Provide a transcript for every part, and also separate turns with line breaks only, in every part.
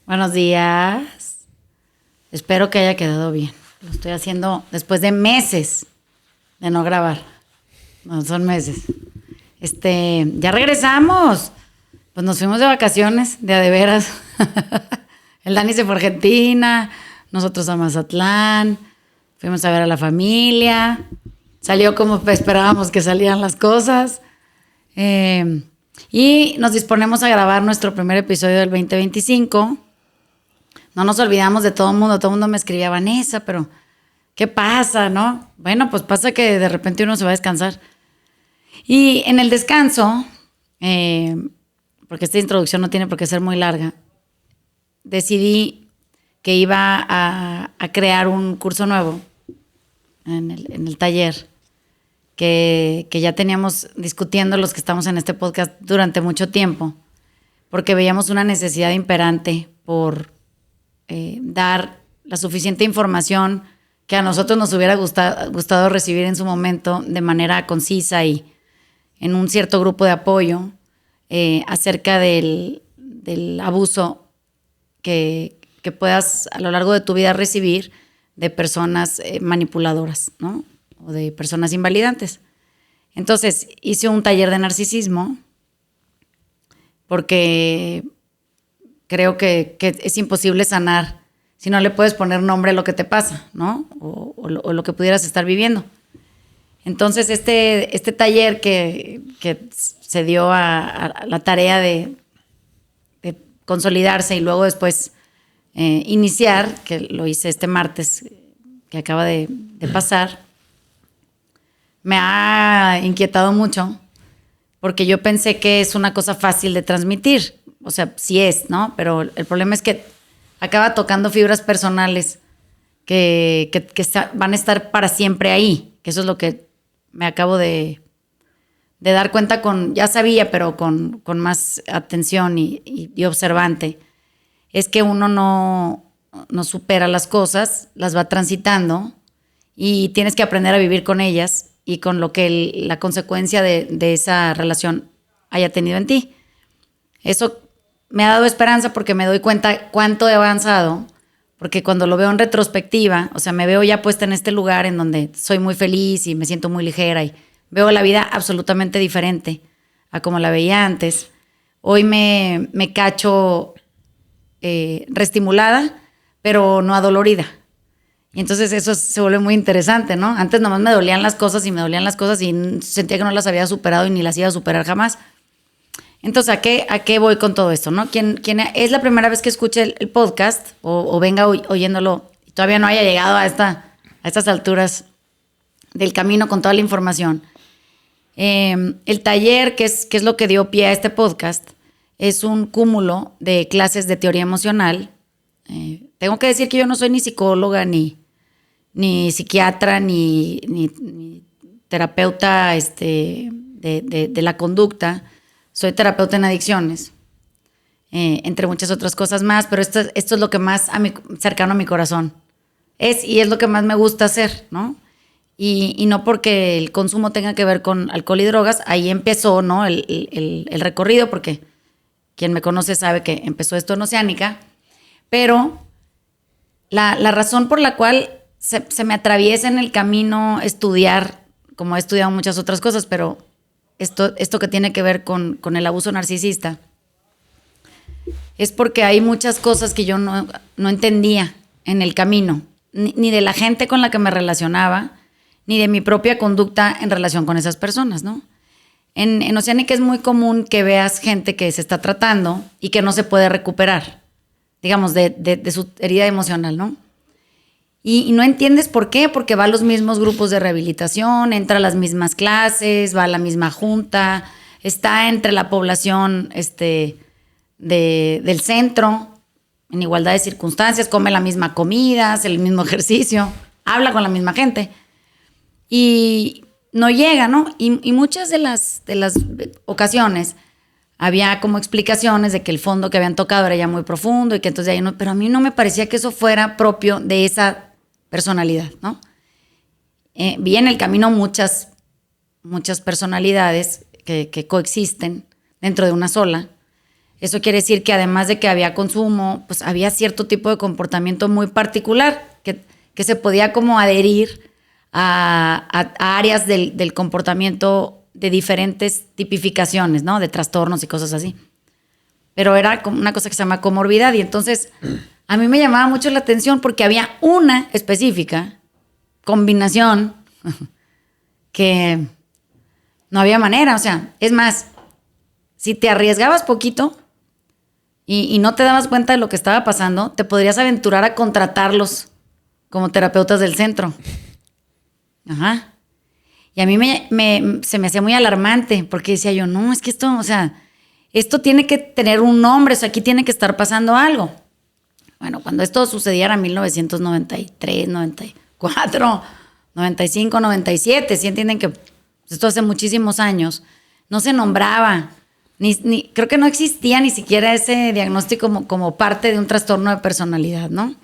Buenos días. Espero que haya quedado bien. Lo estoy haciendo después de meses de no grabar. No, son meses. Ya regresamos. Pues nos fuimos de vacaciones, de veras. El Dani se fue a Argentina, nosotros a Mazatlán, fuimos a ver a la familia. Salió como esperábamos que salieran las cosas. Y nos disponemos a grabar nuestro primer episodio del 2025. No nos olvidamos de todo el mundo me escribía, Vanessa, pero ¿qué pasa, no? Bueno, pues pasa que de repente uno se va a descansar. Y en el descanso, porque esta introducción no tiene por qué ser muy larga, decidí que iba a crear un curso nuevo en el taller que ya teníamos discutiendo los que estamos en este podcast durante mucho tiempo, porque veíamos una necesidad imperante por dar la suficiente información que a nosotros nos hubiera gustado recibir en su momento de manera concisa y en un cierto grupo de apoyo acerca del abuso que puedas a lo largo de tu vida recibir de personas manipuladoras, ¿no? O de personas invalidantes. Entonces hice un taller de narcisismo porque creo que es imposible sanar si no le puedes poner nombre a lo que te pasa, ¿no? O lo que pudieras estar viviendo. Entonces, este taller que se dio a la tarea de consolidarse y luego después iniciar, que lo hice este martes que acaba de pasar, me ha inquietado mucho porque yo pensé que es una cosa fácil de transmitir. O sea, sí es, ¿no? Pero el problema es que acaba tocando fibras personales que van a estar para siempre ahí. Que eso es lo que me acabo de dar cuenta ya sabía, pero con más atención y observante. Es que uno no supera las cosas, las va transitando y tienes que aprender a vivir con ellas y con lo que la consecuencia de esa relación haya tenido en ti. Eso me ha dado esperanza porque me doy cuenta cuánto he avanzado, porque cuando lo veo en retrospectiva, o sea, me veo ya puesta en este lugar en donde soy muy feliz y me siento muy ligera y veo la vida absolutamente diferente a como la veía antes. Hoy me cacho reestimulada, pero no adolorida. Y entonces eso se vuelve muy interesante, ¿no? Antes nomás me dolían las cosas y sentía que no las había superado y ni las iba a superar jamás. Entonces, ¿a qué voy con todo esto, no? Quien es la primera vez que escuche el podcast o venga oyéndolo y todavía no haya llegado a estas alturas del camino con toda la información, el taller, que es lo que dio pie a este podcast, es un cúmulo de clases de teoría emocional. Tengo que decir que yo no soy ni psicóloga, ni psiquiatra, ni terapeuta de la conducta. Soy terapeuta en adicciones, entre muchas otras cosas más, pero esto es lo que más cercano a mi corazón y es lo que más me gusta hacer, ¿no? Y no porque el consumo tenga que ver con alcohol y drogas, ahí empezó, ¿no? el recorrido, porque quien me conoce sabe que empezó esto en Oceánica, pero la razón por la cual se me atraviesa en el camino estudiar, como he estudiado muchas otras cosas, pero esto que tiene que ver con el abuso narcisista, es porque hay muchas cosas que yo no entendía en el camino, ni de la gente con la que me relacionaba, ni de mi propia conducta en relación con esas personas, ¿no? En Oceánica es muy común que veas gente que se está tratando y que no se puede recuperar, digamos, de su herida emocional, ¿no? Y no entiendes por qué, porque va a los mismos grupos de rehabilitación, entra a las mismas clases, va a la misma junta, está entre la población del centro, en igualdad de circunstancias, come la misma comida, hace el mismo ejercicio, habla con la misma gente y no llega, ¿no? Y muchas de las ocasiones había como explicaciones de que el fondo que habían tocado era ya muy profundo y que entonces ahí no, pero a mí no me parecía que eso fuera propio de esa personalidad, ¿no? Vi en el camino muchas personalidades que coexisten dentro de una sola, Eso quiere decir que además de que había consumo, pues había cierto tipo de comportamiento muy particular que se podía como adherir a áreas del comportamiento de diferentes tipificaciones, ¿no? De trastornos y cosas así. Pero era como una cosa que se llama comorbidad. Y entonces a mí me llamaba mucho la atención porque había una específica combinación que no había manera. O sea, es más, si te arriesgabas poquito y no te dabas cuenta de lo que estaba pasando, te podrías aventurar a contratarlos como terapeutas del centro. Ajá. Y a mí se me hacía muy alarmante porque decía yo, no, es que esto, o sea, esto tiene que tener un nombre, o sea, aquí tiene que estar pasando algo. Bueno, cuando esto sucedía era 1993, 94, 95, 97, ¿sí entienden que esto hace muchísimos años? No se nombraba, creo que no existía ni siquiera ese diagnóstico como parte de un trastorno de personalidad, ¿no?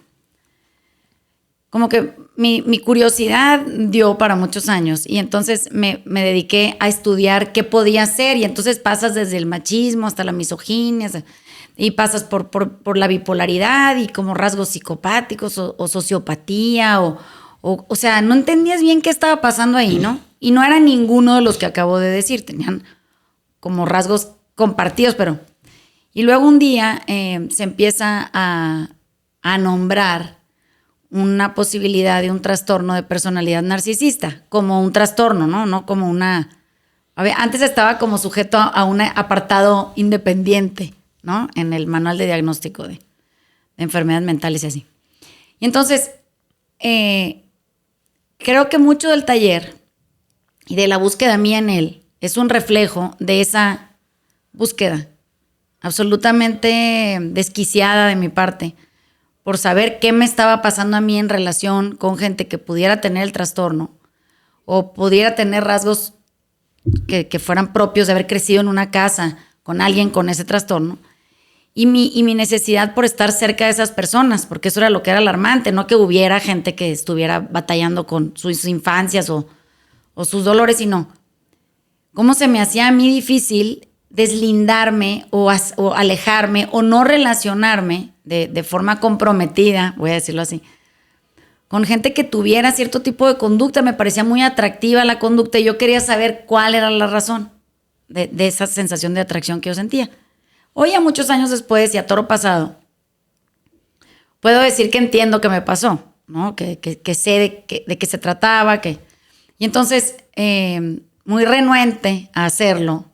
Como que mi curiosidad dio para muchos años y entonces me dediqué a estudiar qué podía hacer y entonces pasas desde el machismo hasta la misoginia y pasas por la bipolaridad y como rasgos psicopáticos o sociopatía o sea, no entendías bien qué estaba pasando ahí, ¿no? Y no era ninguno de los que acabo de decir, tenían como rasgos compartidos, pero... Y luego un día se empieza a nombrar una posibilidad de un trastorno de personalidad narcisista, como un trastorno, ¿no? No como una... A ver, antes estaba como sujeto a un apartado independiente, ¿no? En el manual de diagnóstico de enfermedades mentales y así. Y entonces, creo que mucho del taller y de la búsqueda mía en él es un reflejo de esa búsqueda absolutamente desquiciada de mi parte por saber qué me estaba pasando a mí en relación con gente que pudiera tener el trastorno o pudiera tener rasgos que fueran propios de haber crecido en una casa con alguien con ese trastorno y mi necesidad por estar cerca de esas personas, porque eso era lo que era alarmante, no que hubiera gente que estuviera batallando con sus infancias o sus dolores, sino cómo se me hacía a mí difícil deslindarme o alejarme o no relacionarme de forma comprometida, voy a decirlo así, con gente que tuviera cierto tipo de conducta. Me parecía muy atractiva la conducta y yo quería saber cuál era la razón de esa sensación de atracción que yo sentía. Hoy, a muchos años después y a toro pasado, puedo decir que entiendo que me pasó, ¿no? Que sé de qué se trataba, y entonces, muy renuente a hacerlo,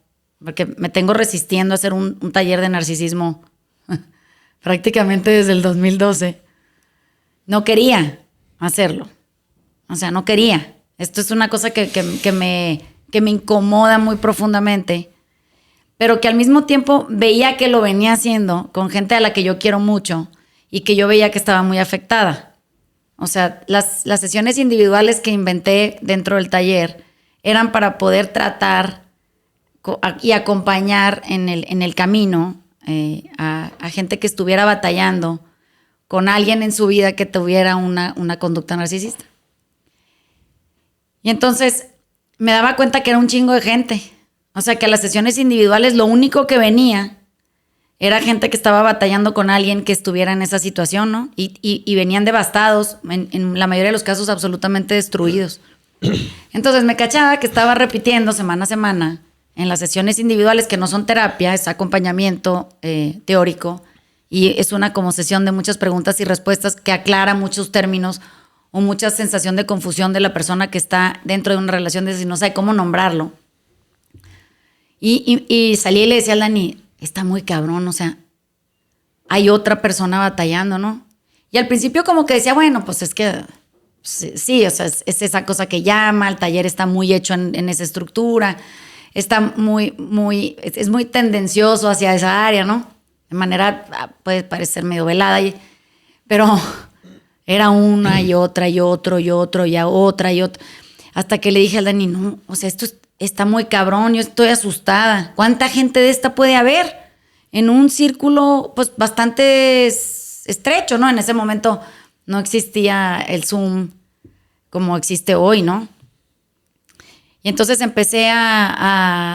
porque me tengo resistiendo a hacer un taller de narcisismo prácticamente desde el 2012. No quería hacerlo. O sea, no quería. Esto es una cosa que me incomoda muy profundamente, pero que al mismo tiempo veía que lo venía haciendo con gente a la que yo quiero mucho y que yo veía que estaba muy afectada. O sea, las sesiones individuales que inventé dentro del taller eran para poder tratar y acompañar en el camino a gente que estuviera batallando con alguien en su vida que tuviera una conducta narcisista. Y entonces me daba cuenta que era un chingo de gente. O sea, que a las sesiones individuales lo único que venía era gente que estaba batallando con alguien que estuviera en esa situación, ¿no? Y venían devastados, en la mayoría de los casos absolutamente destruidos. Entonces me cachaba que estaba repitiendo semana a semana en las sesiones individuales, que no son terapia, es acompañamiento teórico, y es una como sesión de muchas preguntas y respuestas que aclara muchos términos o mucha sensación de confusión de la persona que está dentro de una relación de si no sabe cómo nombrarlo. Y salí y le decía al Dani, está muy cabrón, o sea, hay otra persona batallando, ¿no? Y al principio como que decía, bueno, pues es que sí, o sea, es esa cosa que llama, el taller está muy hecho en esa estructura, está es muy tendencioso hacia esa área, ¿no? De manera, puede parecer medio velada, pero era una y otra y otro y otro y otra y otra. Hasta que le dije al Dani, no, o sea, esto está muy cabrón, yo estoy asustada. ¿Cuánta gente de esta puede haber? En un círculo, pues, bastante estrecho, ¿no? En ese momento no existía el Zoom como existe hoy, ¿no? Y entonces empecé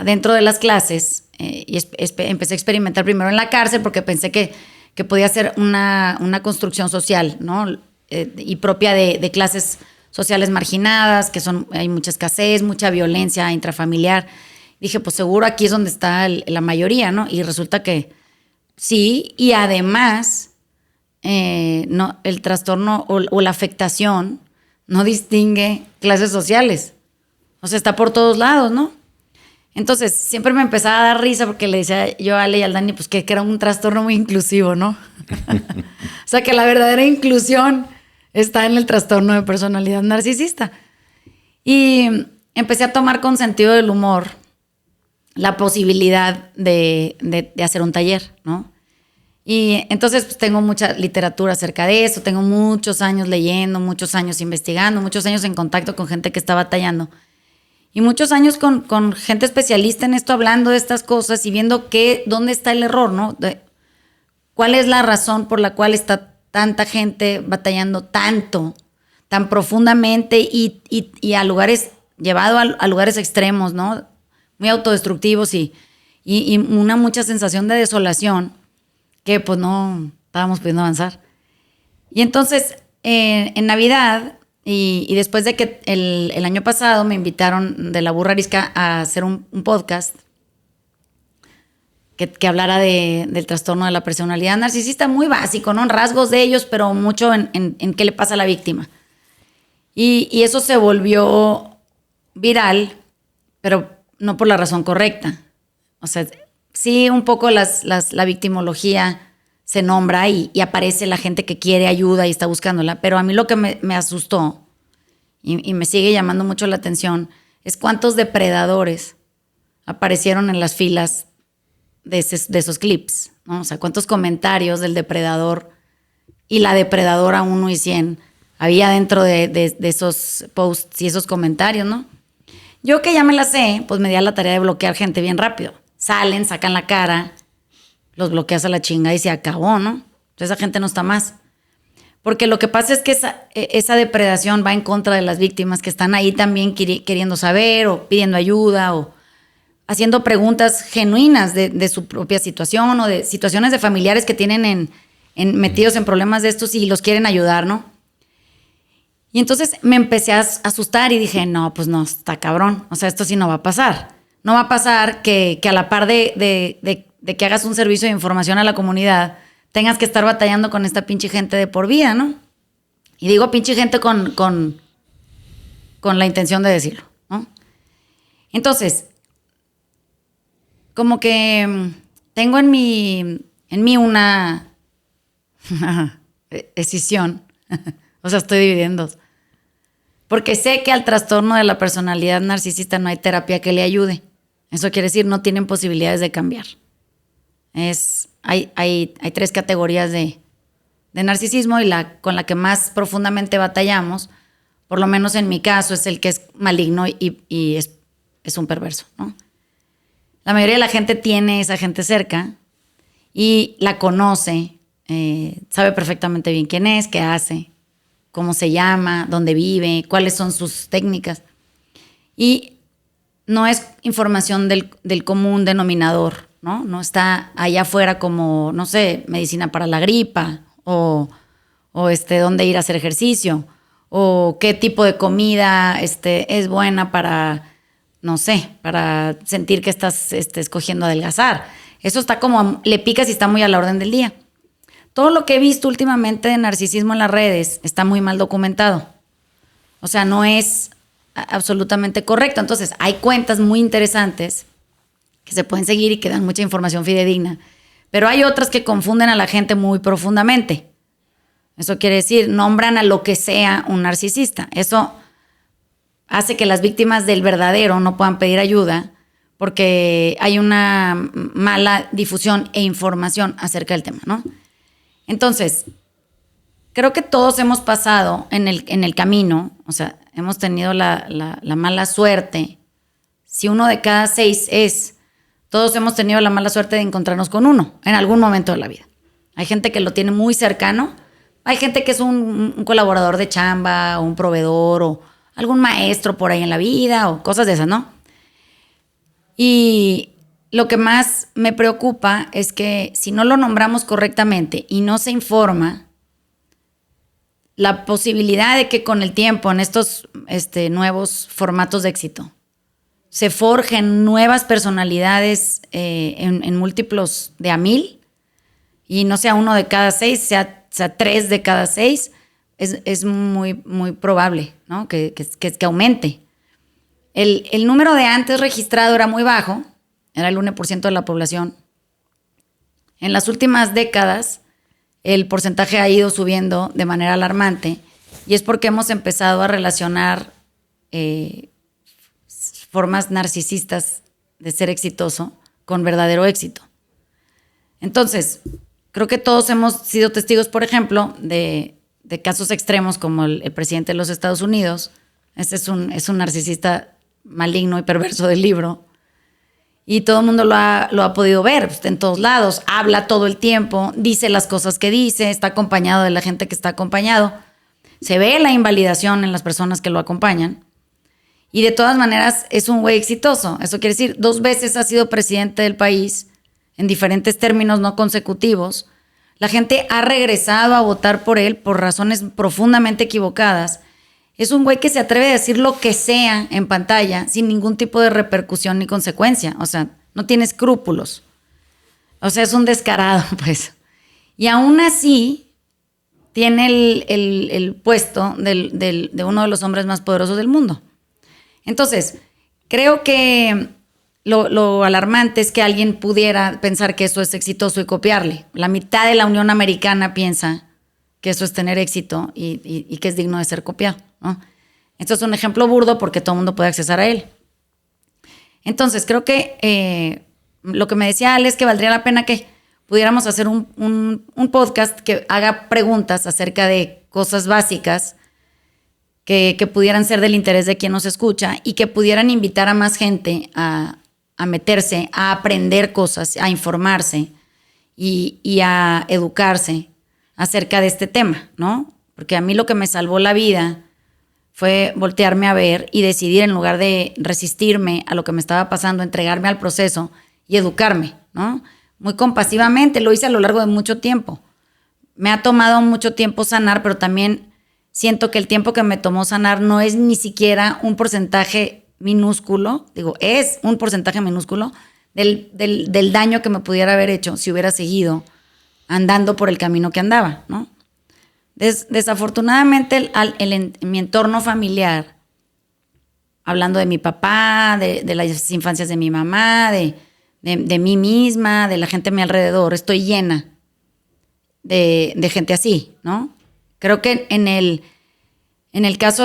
dentro de las clases, empecé a experimentar primero en la cárcel porque pensé que podía ser una construcción social, ¿no? Y propia de clases sociales marginadas, hay mucha escasez, mucha violencia intrafamiliar. Dije, pues seguro aquí es donde está la mayoría, ¿no? Y resulta que sí, y además no, el trastorno o la afectación no distingue clases sociales. O sea, está por todos lados, ¿no? Entonces, siempre me empezaba a dar risa porque le decía yo a Ale y al Dani, pues que era un trastorno muy inclusivo, ¿no? O sea, que la verdadera inclusión está en el trastorno de personalidad narcisista. Y empecé a tomar con sentido del humor la posibilidad de hacer un taller, ¿no? Y entonces pues, tengo mucha literatura acerca de eso, tengo muchos años leyendo, muchos años investigando, muchos años en contacto con gente que está batallando. Y muchos años con gente especialista en esto, hablando de estas cosas y viendo dónde está el error, ¿no? ¿Cuál es la razón por la cual está tanta gente batallando tanto, tan profundamente y a lugares, llevado a lugares extremos, ¿no? Muy autodestructivos y mucha sensación de desolación que pues no estábamos pudiendo avanzar. Y entonces, en Navidad... Y después de que el año pasado me invitaron de La Burra Arisca a hacer un podcast que hablara del trastorno de la personalidad narcisista, muy básico, ¿no? Rasgos de ellos, pero mucho en qué le pasa a la víctima. Y eso se volvió viral, pero no por la razón correcta. O sea, sí, un poco la victimología se nombra y aparece la gente que quiere ayuda y está buscándola, pero a mí lo que me asustó y me sigue llamando mucho la atención es cuántos depredadores aparecieron en las filas de esos clips, ¿no? O sea, cuántos comentarios del depredador y la depredadora 1 y 100 había dentro de esos posts y esos comentarios, ¿no? Yo que ya me la sé, pues me di a la tarea de bloquear gente bien rápido. Salen, sacan la cara, los bloqueas a la chinga y se acabó, ¿no? Entonces esa gente no está más. Porque lo que pasa es que esa depredación va en contra de las víctimas que están ahí también queriendo saber o pidiendo ayuda o haciendo preguntas genuinas de su propia situación o de situaciones de familiares que tienen metidos en problemas de estos y los quieren ayudar, ¿no? Y entonces me empecé a asustar y dije, no, pues no, está cabrón. O sea, esto sí no va a pasar. No va a pasar que a la par de que hagas un servicio de información a la comunidad, tengas que estar batallando con esta pinche gente de por vida, ¿no? Y digo pinche gente con la intención de decirlo, ¿no? Entonces, como que tengo en mí una escisión. O sea, estoy dividiendo. Porque sé que al trastorno de la personalidad narcisista no hay terapia que le ayude. Eso quiere decir, no tienen posibilidades de cambiar. Hay 3 categorías de narcisismo y con la que más profundamente batallamos, por lo menos en mi caso, es el que es maligno y es un perverso, ¿no? La mayoría de la gente tiene esa gente cerca y la conoce, sabe perfectamente bien quién es, qué hace, cómo se llama, dónde vive, cuáles son sus técnicas. Y no es información del común denominador, ¿no? No está allá afuera como, no sé, medicina para la gripa o dónde ir a hacer ejercicio o qué tipo de comida es buena para, no sé, para sentir que estás escogiendo adelgazar. Eso está como, le picas y está muy a la orden del día. Todo lo que he visto últimamente de narcisismo en las redes está muy mal documentado. O sea, no es absolutamente correcto. Entonces, hay cuentas muy interesantes que se pueden seguir y que dan mucha información fidedigna, pero hay otras que confunden a la gente muy profundamente. Eso quiere decir, nombran a lo que sea un narcisista. Eso hace que las víctimas del verdadero no puedan pedir ayuda porque hay una mala difusión e información acerca del tema, ¿no? Entonces, creo que todos hemos pasado en el camino, o sea, hemos tenido la mala suerte. Si 1 de cada 6 todos hemos tenido la mala suerte de encontrarnos con uno en algún momento de la vida. Hay gente que lo tiene muy cercano, hay gente que es un colaborador de chamba, o un proveedor, o algún maestro por ahí en la vida o cosas de esas, ¿no? Y lo que más me preocupa es que si no lo nombramos correctamente y no se informa, la posibilidad de que con el tiempo en estos nuevos formatos de éxito se forjen nuevas personalidades en múltiplos de a 1000 y no sea 1 de cada 6, sea 3 de cada 6, es muy, muy probable, ¿no? que aumente. El número de antes registrado era muy bajo, era el 1% de la población. En las últimas décadas, el porcentaje ha ido subiendo de manera alarmante y es porque hemos empezado a relacionar formas narcisistas de ser exitoso con verdadero éxito. Entonces, creo que todos hemos sido testigos, por ejemplo, de casos extremos como el presidente de los Estados Unidos. Este es un narcisista maligno y perverso del libro. Y todo el mundo lo ha podido ver, pues, en todos lados. Habla todo el tiempo, dice las cosas que dice, está acompañado de la gente que está acompañado. Se ve la invalidación en las personas que lo acompañan. Y de todas maneras es un güey exitoso. Eso quiere decir, 2 veces ha sido presidente del país en diferentes términos no consecutivos. La gente ha regresado a votar por él por razones profundamente equivocadas. Es un güey que se atreve a decir lo que sea en pantalla sin ningún tipo de repercusión ni consecuencia. O sea, no tiene escrúpulos. O sea, es un descarado, pues. Y aún así tiene el puesto de uno de los hombres más poderosos del mundo. Entonces, creo que lo alarmante es que alguien pudiera pensar que eso es exitoso y copiarle. La mitad de la Unión Americana piensa que eso es tener éxito y que es digno de ser copiado, ¿no? Esto es un ejemplo burdo porque todo el mundo puede accesar a él. Entonces, creo que lo que me decía Ale es que valdría la pena que pudiéramos hacer un podcast que haga preguntas acerca de cosas básicas que pudieran ser del interés de quien nos escucha y que pudieran invitar a más gente a meterse, a aprender cosas, a informarse y a educarse acerca de este tema, ¿no? Porque a mí lo que me salvó la vida fue voltearme a ver y decidir, en lugar de resistirme a lo que me estaba pasando, entregarme al proceso y educarme, ¿no? Muy compasivamente, lo hice a lo largo de mucho tiempo. Me ha tomado mucho tiempo sanar, pero también siento que el tiempo que me tomó sanar no es ni siquiera un porcentaje minúsculo, es un porcentaje minúsculo del daño que me pudiera haber hecho si hubiera seguido andando por el camino que andaba, ¿no? Desafortunadamente, en mi entorno familiar, hablando de mi papá, de las infancias de mi mamá, de mí misma, de la gente a mi alrededor, estoy llena de gente así, ¿no? Creo que en el caso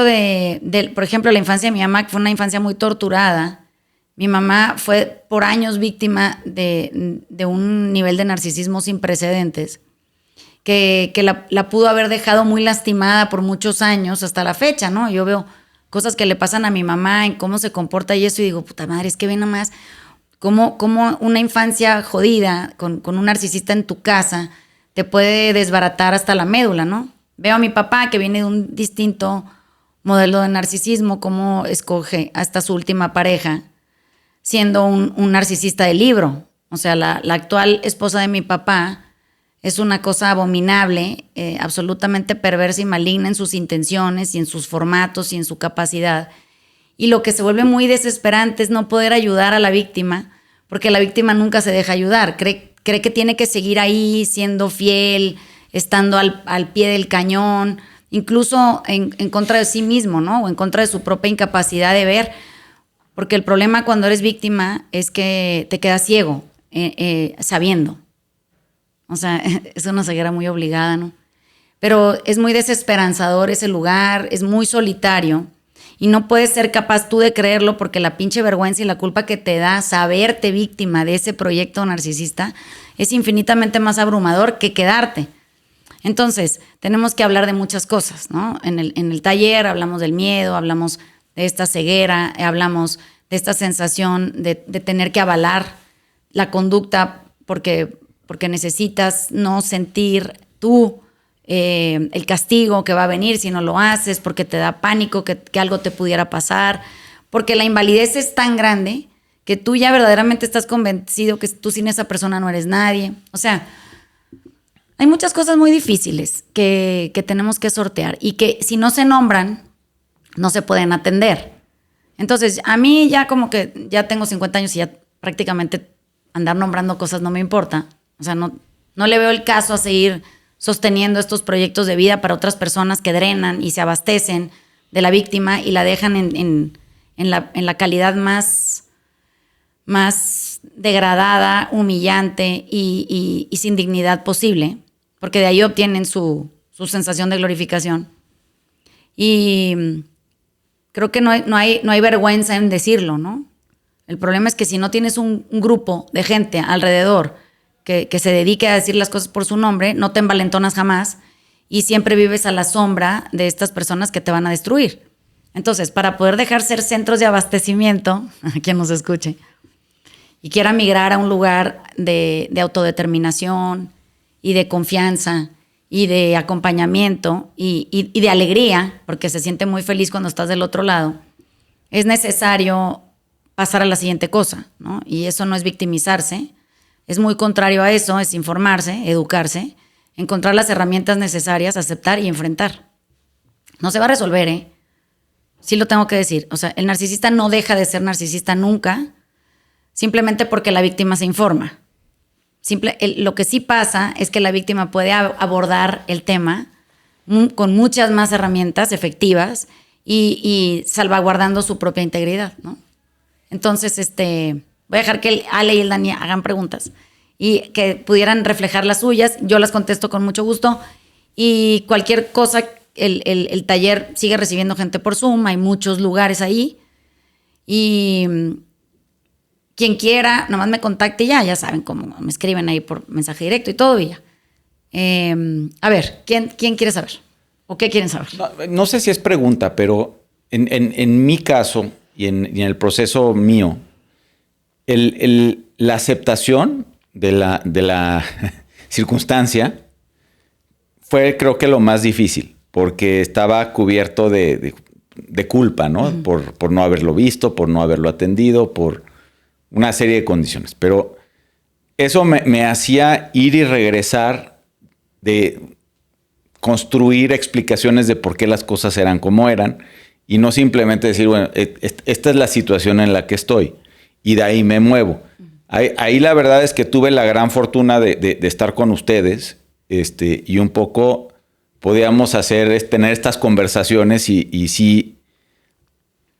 por ejemplo, la infancia de mi mamá, que fue una infancia muy torturada, mi mamá fue por años víctima de un nivel de narcisismo sin precedentes, que la pudo haber dejado muy lastimada por muchos años hasta la fecha, ¿no? Yo veo cosas que le pasan a mi mamá en cómo se comporta y eso, y digo, puta madre, es que ve nomás cómo una infancia jodida con un narcisista en tu casa te puede desbaratar hasta la médula, ¿no? Veo a mi papá, que viene de un distinto modelo de narcisismo, cómo escoge hasta su última pareja, siendo un narcisista de libro. O sea, la actual esposa de mi papá es una cosa abominable, absolutamente perversa y maligna en sus intenciones y en sus formatos y en su capacidad. Y lo que se vuelve muy desesperante es no poder ayudar a la víctima, porque la víctima nunca se deja ayudar. Cree que tiene que seguir ahí siendo fiel, estando al pie del cañón, incluso en contra de sí mismo, ¿no? O en contra de su propia incapacidad de ver. Porque el problema cuando eres víctima es que te quedas ciego, sabiendo. O sea, es una ceguera muy obligada, ¿no? Pero es muy desesperanzador ese lugar, es muy solitario y no puedes ser capaz tú de creerlo porque la pinche vergüenza y la culpa que te da saberte víctima de ese proyecto narcisista es infinitamente más abrumador que quedarte. Entonces, tenemos que hablar de muchas cosas, ¿no? En el taller hablamos del miedo, hablamos de esta ceguera, hablamos de esta sensación de tener que avalar la conducta porque necesitas no sentir tú el castigo que va a venir si no lo haces, porque te da pánico que algo te pudiera pasar, porque la invalidez es tan grande que tú ya verdaderamente estás convencido que tú sin esa persona no eres nadie. O sea, hay muchas cosas muy difíciles que tenemos que sortear y que si no se nombran, no se pueden atender. Entonces, a mí ya como que ya tengo 50 años y ya prácticamente andar nombrando cosas no me importa. O sea, no le veo el caso a seguir sosteniendo estos proyectos de vida para otras personas que drenan y se abastecen de la víctima y la dejan en la calidad más degradada, humillante y sin dignidad posible, porque de ahí obtienen su sensación de glorificación. Y creo que no hay vergüenza en decirlo, ¿no? El problema es que si no tienes un grupo de gente alrededor que se dedique a decir las cosas por su nombre, no te envalentonas jamás y siempre vives a la sombra de estas personas que te van a destruir. Entonces, para poder dejar ser centros de abastecimiento, a quien nos escuche, y quiera migrar a un lugar de autodeterminación y de confianza y de acompañamiento y de alegría, porque se siente muy feliz cuando estás del otro lado, es necesario pasar a la siguiente cosa, ¿no? Y eso no es victimizarse, es muy contrario a eso, es informarse, educarse, encontrar las herramientas necesarias, aceptar y enfrentar. No se va a resolver, ¿eh? Sí lo tengo que decir. O sea, el narcisista no deja de ser narcisista nunca, simplemente porque la víctima se informa. Lo que sí pasa es que la víctima puede abordar el tema con muchas más herramientas efectivas y salvaguardando su propia integridad, ¿no? Entonces, voy a dejar que el Ale y el Dani hagan preguntas y que pudieran reflejar las suyas. Yo las contesto con mucho gusto y cualquier cosa, el taller sigue recibiendo gente por Zoom, hay muchos lugares ahí y quien quiera, nomás me contacte y ya saben cómo me escriben ahí por mensaje directo y todo y ya. A ver, ¿quién quiere saber? ¿O qué quieren saber?
No sé si es pregunta, pero en mi caso y en el proceso mío, la aceptación de la circunstancia fue, creo que, lo más difícil, porque estaba cubierto de culpa, ¿no? Uh-huh. Por no haberlo visto, por no haberlo atendido, por una serie de condiciones. Pero eso me hacía ir y regresar, de construir explicaciones de por qué las cosas eran como eran y no simplemente decir, bueno, esta es la situación en la que estoy y de ahí me muevo. Ahí la verdad es que tuve la gran fortuna de estar con ustedes y un poco podíamos tener estas conversaciones y sí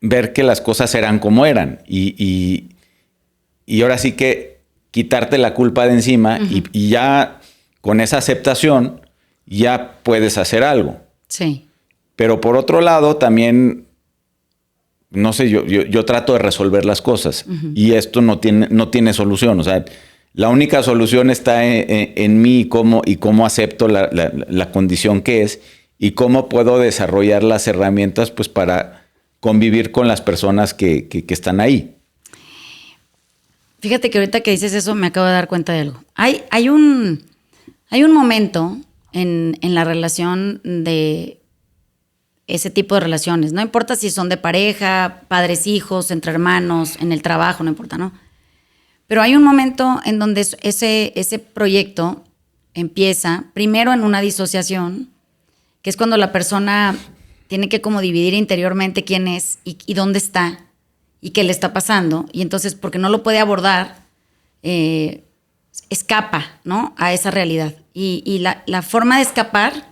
ver que las cosas eran como eran y ahora sí que quitarte la culpa de encima. Uh-huh. y ya con esa aceptación ya puedes hacer algo.
Sí.
Pero por otro lado también, no sé, yo trato de resolver las cosas. Uh-huh. Y esto no tiene solución. O sea, la única solución está en mí y cómo acepto la condición que es y cómo puedo desarrollar las herramientas pues para convivir con las personas que están ahí.
Fíjate que ahorita que dices eso me acabo de dar cuenta de algo. Hay un momento en la relación de ese tipo de relaciones. No importa si son de pareja, padres, hijos, entre hermanos, en el trabajo, no importa, ¿no? Pero hay un momento en donde ese proyecto empieza primero en una disociación, que es cuando la persona tiene que como dividir interiormente quién es y dónde está y qué le está pasando. Y entonces, porque no lo puede abordar, escapa, ¿no?, a esa realidad. Y la forma de escapar,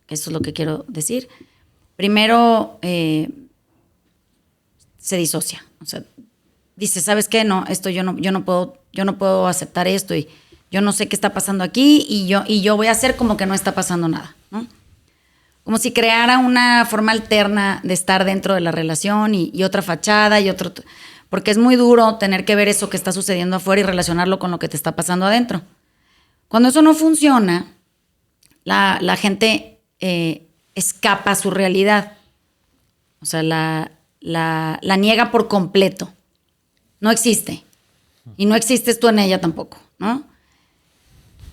que eso es lo que quiero decir, primero se disocia. O sea, dice, ¿sabes qué? No, esto yo no puedo aceptar esto y yo no sé qué está pasando aquí y yo voy a hacer como que no está pasando nada, ¿no? Como si creara una forma alterna de estar dentro de la relación y otra fachada y otro... Porque es muy duro tener que ver eso que está sucediendo afuera y relacionarlo con lo que te está pasando adentro. Cuando eso no funciona, la gente escapa a su realidad. O sea, la niega por completo. No existe. Y no existes tú en ella tampoco, ¿no?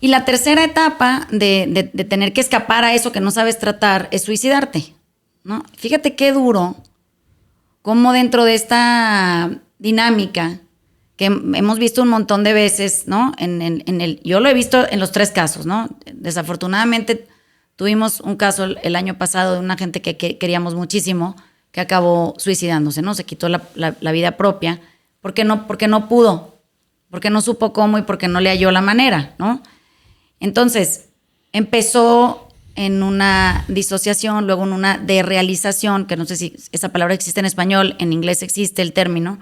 Y la tercera etapa de tener que escapar a eso que no sabes tratar es suicidarte, ¿no? Fíjate qué duro, cómo dentro de esta dinámica que hemos visto un montón de veces, ¿no? Yo lo he visto en los 3 casos, ¿no? Desafortunadamente tuvimos un caso el año pasado de una gente que queríamos muchísimo que acabó suicidándose, ¿no? Se quitó la vida propia porque no pudo, porque no supo cómo y porque no le halló la manera, ¿no? Entonces, empezó en una disociación, luego en una desrealización, que no sé si esa palabra existe en español, en inglés existe el término,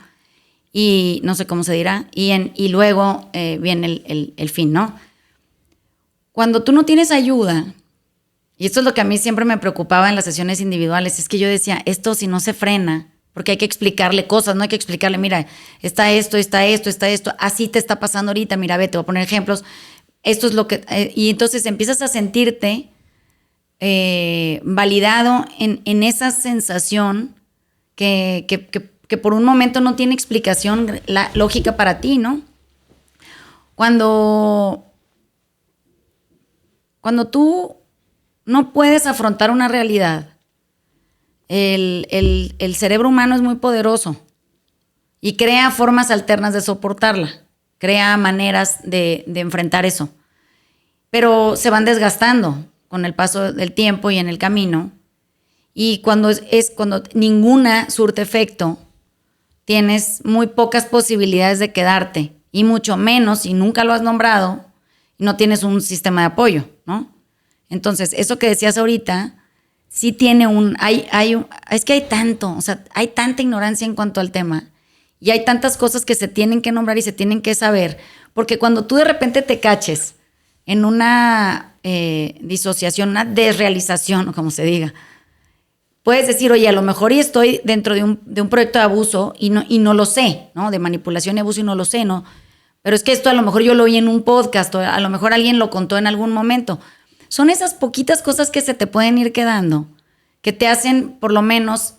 y no sé cómo se dirá, y luego viene el fin, ¿no? Cuando tú no tienes ayuda, y esto es lo que a mí siempre me preocupaba en las sesiones individuales, es que yo decía, esto si no se frena, porque hay que explicarle cosas, no hay que explicarle, mira, está esto, así te está pasando ahorita, mira, ve, te voy a poner ejemplos, esto es lo que... y entonces empiezas a sentirte validado en esa sensación que por un momento no tiene explicación lógica para ti, ¿no? Cuando tú no puedes afrontar una realidad, el cerebro humano es muy poderoso y crea formas alternas de soportarla, crea maneras de enfrentar eso, pero se van desgastando con el paso del tiempo y en el camino, y cuando cuando ninguna surte efecto, tienes muy pocas posibilidades de quedarte, y mucho menos si nunca lo has nombrado y no tienes un sistema de apoyo, ¿no? Entonces, eso que decías ahorita, sí tiene es que hay tanto, o sea, hay tanta ignorancia en cuanto al tema, y hay tantas cosas que se tienen que nombrar y se tienen que saber, porque cuando tú de repente te caches en una disociación, una desrealización, o como se diga, puedes decir, oye, a lo mejor y estoy dentro de un proyecto de abuso y no lo sé, ¿no? De manipulación y abuso y no lo sé, ¿no? Pero es que esto a lo mejor yo lo oí en un podcast o a lo mejor alguien lo contó en algún momento. Son esas poquitas cosas que se te pueden ir quedando, que te hacen por lo menos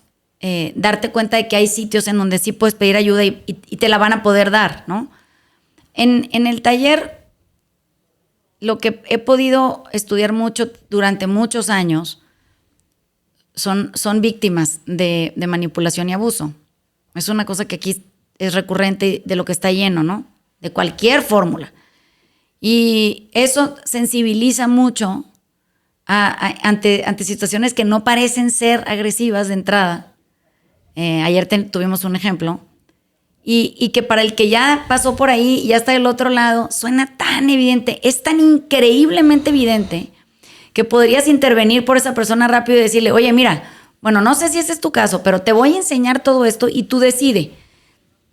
darte cuenta de que hay sitios en donde sí puedes pedir ayuda y te la van a poder dar, ¿no? En el taller, lo que he podido estudiar mucho durante muchos años son víctimas de manipulación y abuso. Es una cosa que aquí es recurrente de lo que está lleno, ¿no? De cualquier fórmula. Y eso sensibiliza mucho ante situaciones que no parecen ser agresivas de entrada. Ayer tuvimos un ejemplo. Y que para el que ya pasó por ahí y ya está del otro lado, suena tan evidente, es tan increíblemente evidente, que podrías intervenir por esa persona rápido y decirle, oye, mira, bueno, no sé si ese es tu caso, pero te voy a enseñar todo esto y tú decide.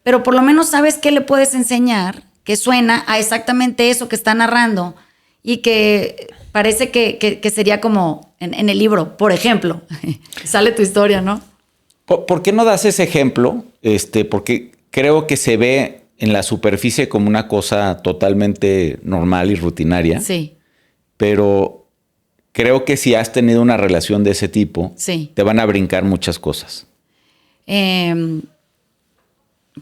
Pero por lo menos sabes qué le puedes enseñar, que suena a exactamente eso que está narrando y que parece que sería como en el libro, por ejemplo. Sale tu historia, ¿no?
¿Por qué no das ese ejemplo? Porque creo que se ve en la superficie como una cosa totalmente normal y rutinaria.
Sí.
Pero creo que si has tenido una relación de ese tipo,
sí,
te van a brincar muchas cosas.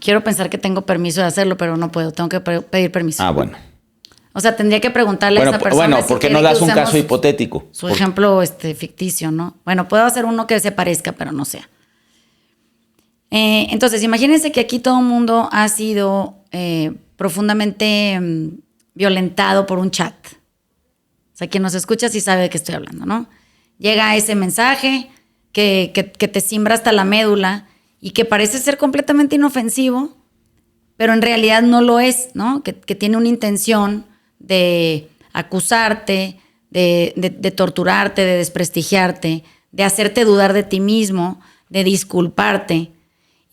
Quiero pensar que tengo permiso de hacerlo, pero no puedo. Tengo que pedir permiso.
Ah, bueno.
O sea, tendría que preguntarle a esa persona.
Bueno, ¿por qué no das un caso hipotético?
Su ejemplo ficticio, ¿no? Bueno, puedo hacer uno que se parezca, pero no sea. Entonces, imagínense que aquí todo el mundo ha sido profundamente violentado por un chat. O sea, quien nos escucha sí sabe de qué estoy hablando, ¿no? Llega ese mensaje que te simbra hasta la médula y que parece ser completamente inofensivo, pero en realidad no lo es, ¿no? Que tiene una intención de acusarte, de torturarte, de desprestigiarte, de hacerte dudar de ti mismo, de disculparte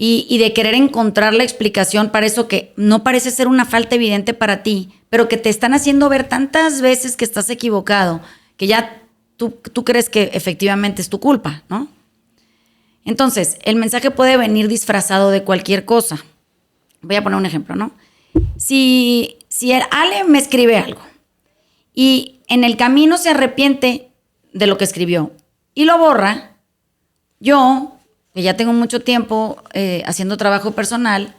y de querer encontrar la explicación para eso que no parece ser una falta evidente para ti, pero que te están haciendo ver tantas veces que estás equivocado, que ya tú crees que efectivamente es tu culpa, ¿no? Entonces, el mensaje puede venir disfrazado de cualquier cosa. Voy a poner un ejemplo, ¿no? Si el Ale me escribe algo y en el camino se arrepiente de lo que escribió y lo borra, yo, que ya tengo mucho tiempo haciendo trabajo personal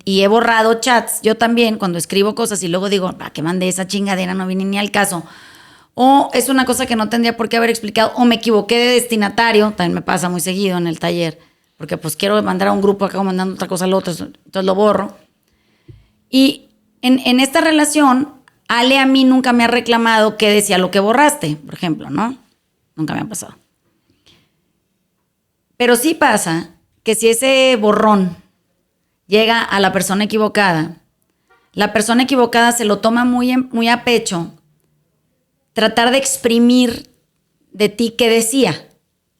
y he borrado chats, yo también, cuando escribo cosas y luego digo, ¿para qué mandé esa chingadera? No vine ni al caso. O es una cosa que no tendría por qué haber explicado, o me equivoqué de destinatario, también me pasa muy seguido en el taller, porque pues quiero mandar a un grupo, acabo mandando otra cosa al otro, entonces lo borro. Y en esta relación, Ale a mí nunca me ha reclamado que decía lo que borraste, por ejemplo, ¿no? Nunca me ha pasado. Pero sí pasa que si ese borrón llega a la persona equivocada, la persona equivocada se lo toma muy a pecho, tratar de exprimir de ti qué decía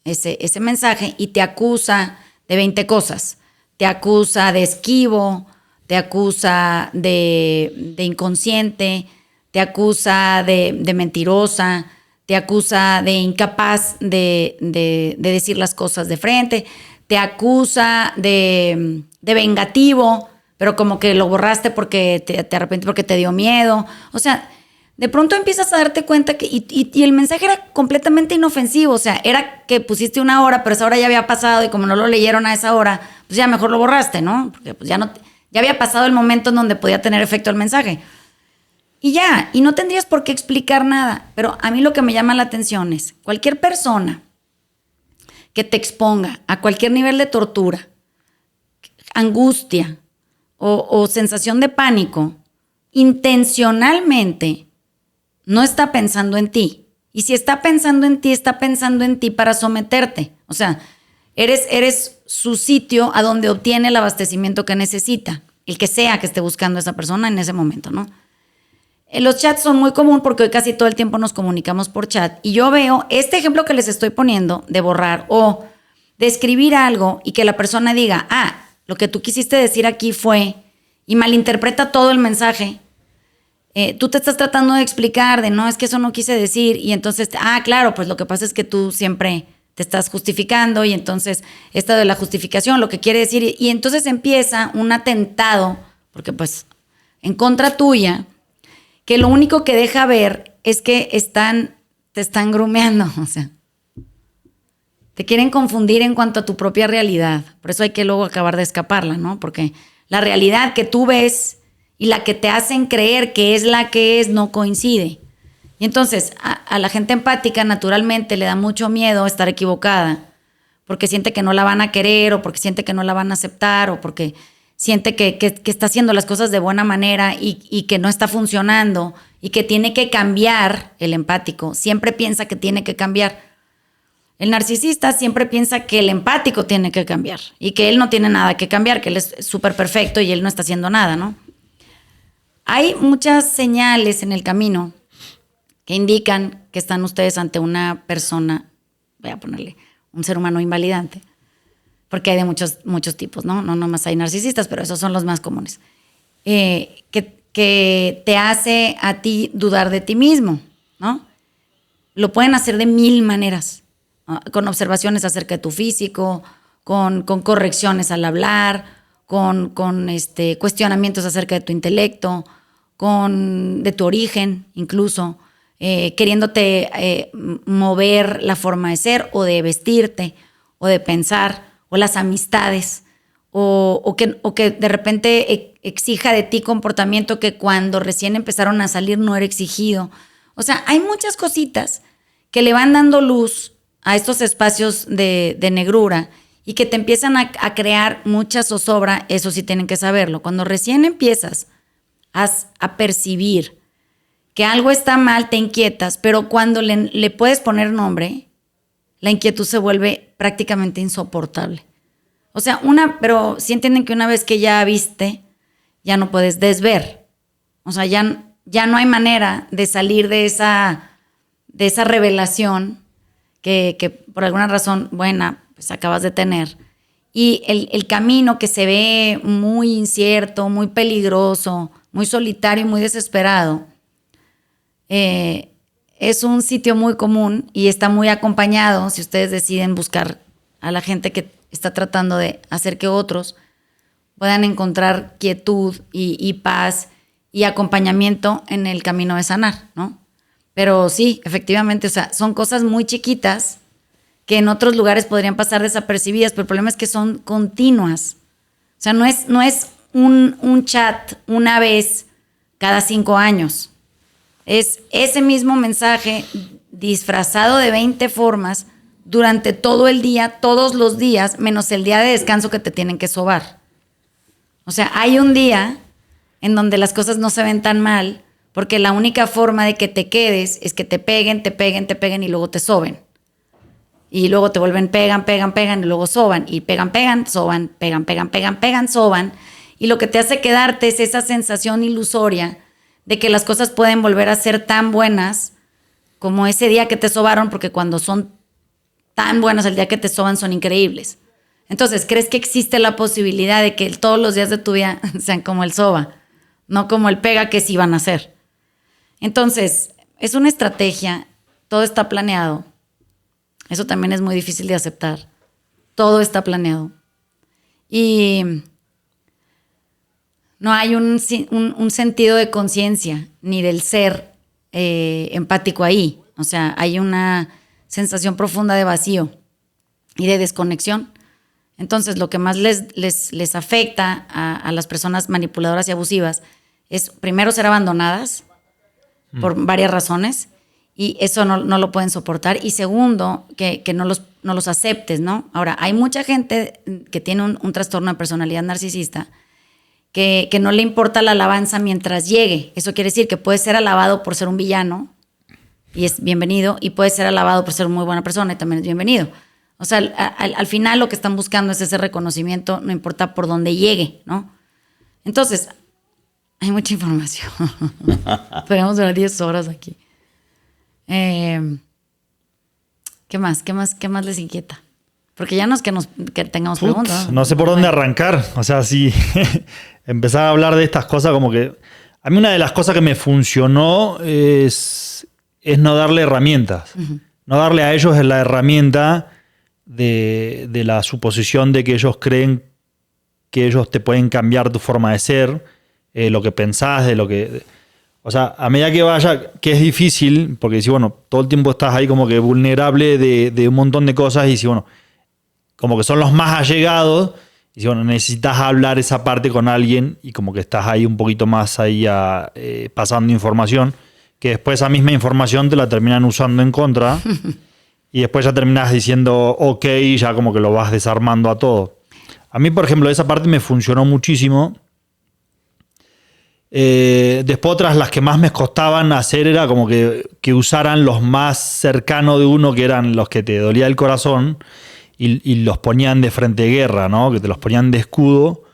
ese mensaje y te acusa de 20 cosas. Te acusa de esquivo, te acusa de inconsciente, te acusa de mentirosa, te acusa de incapaz de decir las cosas de frente, te acusa de vengativo, pero como que lo borraste porque te arrepentiste porque te dio miedo. O sea, de pronto empiezas a darte cuenta que y el mensaje era completamente inofensivo. O sea, era que pusiste una hora, pero esa hora ya había pasado y como no lo leyeron a esa hora, pues ya mejor lo borraste, ¿no? Porque pues ya había pasado el momento en donde podía tener efecto el mensaje. Y ya, y no tendrías por qué explicar nada. Pero a mí lo que me llama la atención es cualquier persona que te exponga a cualquier nivel de tortura, angustia o sensación de pánico, intencionalmente no está pensando en ti. Y si está pensando en ti para someterte. O sea, eres su sitio a donde obtiene el abastecimiento que necesita, el que sea que esté buscando esa persona en ese momento, ¿no? Los chats son muy común porque hoy casi todo el tiempo nos comunicamos por chat. Y yo veo este ejemplo que les estoy poniendo de borrar o de escribir algo y que la persona diga, lo que tú quisiste decir aquí fue, y malinterpreta todo el mensaje. Tú te estás tratando de explicar, no, es que eso no quise decir. Y entonces, claro, pues lo que pasa es que tú siempre te estás justificando y entonces esta de la justificación, lo que quiere decir, y entonces empieza un atentado, porque pues en contra tuya, que lo único que deja ver es que te están grumeando, o sea, te quieren confundir en cuanto a tu propia realidad. Por eso hay que luego acabar de escaparla, ¿no? Porque la realidad que tú ves y la que te hacen creer que es la que es no coincide. Y entonces a la gente empática naturalmente le da mucho miedo estar equivocada, porque siente que no la van a querer o porque siente que no la van a aceptar o porque siente que está haciendo las cosas de buena manera y que no está funcionando y que tiene que cambiar. El empático siempre piensa que tiene que cambiar. El narcisista siempre piensa que el empático tiene que cambiar y que él no tiene nada que cambiar, que él es súper perfecto y él no está haciendo nada, ¿no? Hay muchas señales en el camino que indican que están ustedes ante una persona, voy a ponerle, un ser humano invalidante. Porque hay de muchos tipos, ¿no? No nomás hay narcisistas, pero esos son los más comunes. Que te hace a ti dudar de ti mismo, ¿no? Lo pueden hacer de 1000 maneras, ¿no? Con observaciones acerca de tu físico, con correcciones al hablar, con cuestionamientos acerca de tu intelecto, de tu origen incluso, queriéndote mover la forma de ser o de vestirte o de pensar, o las amistades, o que de repente exija de ti comportamiento que cuando recién empezaron a salir no era exigido. O sea, hay muchas cositas que le van dando luz a estos espacios de negrura y que te empiezan a crear mucha zozobra. Eso sí tienen que saberlo. Cuando recién empiezas a percibir que algo está mal, te inquietas, pero cuando le puedes poner nombre, la inquietud se vuelve prácticamente insoportable. O sea, pero sí entienden que una vez que ya viste, ya no puedes desver. O sea, ya no hay manera de salir de esa revelación que por alguna razón buena pues acabas de tener. Y el camino que se ve muy incierto, muy peligroso, muy solitario y muy desesperado, es un sitio muy común y está muy acompañado si ustedes deciden buscar a la gente que está tratando de hacer que otros puedan encontrar quietud y paz y acompañamiento en el camino de sanar, ¿no? Pero sí, efectivamente, o sea, son cosas muy chiquitas que en otros lugares podrían pasar desapercibidas, pero el problema es que son continuas. O sea, no es un chat una vez cada 5 años. Es ese mismo mensaje disfrazado de 20 formas durante todo el día, todos los días, menos el día de descanso que te tienen que sobar. O sea, hay un día en donde las cosas no se ven tan mal, porque la única forma de que te quedes es que te peguen y luego te soben. Y luego te vuelven pegan y luego soban. Y pegan, soban, pegan, soban. Y lo que te hace quedarte es esa sensación ilusoria de que las cosas pueden volver a ser tan buenas como ese día que te sobaron, porque cuando son tan buenas el día que te soban son increíbles. Entonces, ¿crees que existe la posibilidad de que todos los días de tu vida sean como el soba? No como el pega que sí van a ser. Entonces, es una estrategia, todo está planeado. Eso también es muy difícil de aceptar. Todo está planeado. Y no hay un sentido de conciencia ni del ser empático ahí. O sea, hay una sensación profunda de vacío y de desconexión. Entonces, lo que más les afecta a las personas manipuladoras y abusivas es, primero, ser abandonadas por varias razones, y eso no lo pueden soportar. Y segundo, que no los aceptes, ¿no? Ahora, hay mucha gente que tiene un trastorno de personalidad narcisista que no le importa la alabanza mientras llegue. Eso quiere decir que puede ser alabado por ser un villano y es bienvenido, y puede ser alabado por ser una muy buena persona y también es bienvenido. O sea, al final lo que están buscando es ese reconocimiento, no importa por dónde llegue, ¿no? Entonces, hay mucha información. Podríamos durar 10 horas aquí. ¿Qué más les inquieta? Porque ya no es que tengamos preguntas.
No sé por dónde arrancar. O sea, si empezar a hablar de estas cosas, como que a mí una de las cosas que me funcionó es no darle herramientas. Uh-huh. No darle a ellos la herramienta de la suposición de que ellos creen que ellos te pueden cambiar tu forma de ser, lo que pensás, de lo que... O sea, a medida que vaya, que es difícil, porque si, bueno, todo el tiempo estás ahí como que vulnerable de un montón de cosas, y si, bueno, como que son los más allegados, y si, bueno, necesitas hablar esa parte con alguien, y como que estás ahí un poquito más ahí pasando información, que después esa misma información te la terminan usando en contra, y después ya terminas diciendo ok, y ya como que lo vas desarmando a todo. A mí, por ejemplo, esa parte me funcionó muchísimo. Después otras, las que más me costaban hacer, era como que usaran los más cercanos de uno, que eran los que te dolía el corazón, y los ponían de frente de guerra, ¿no? Que te los ponían de escudo,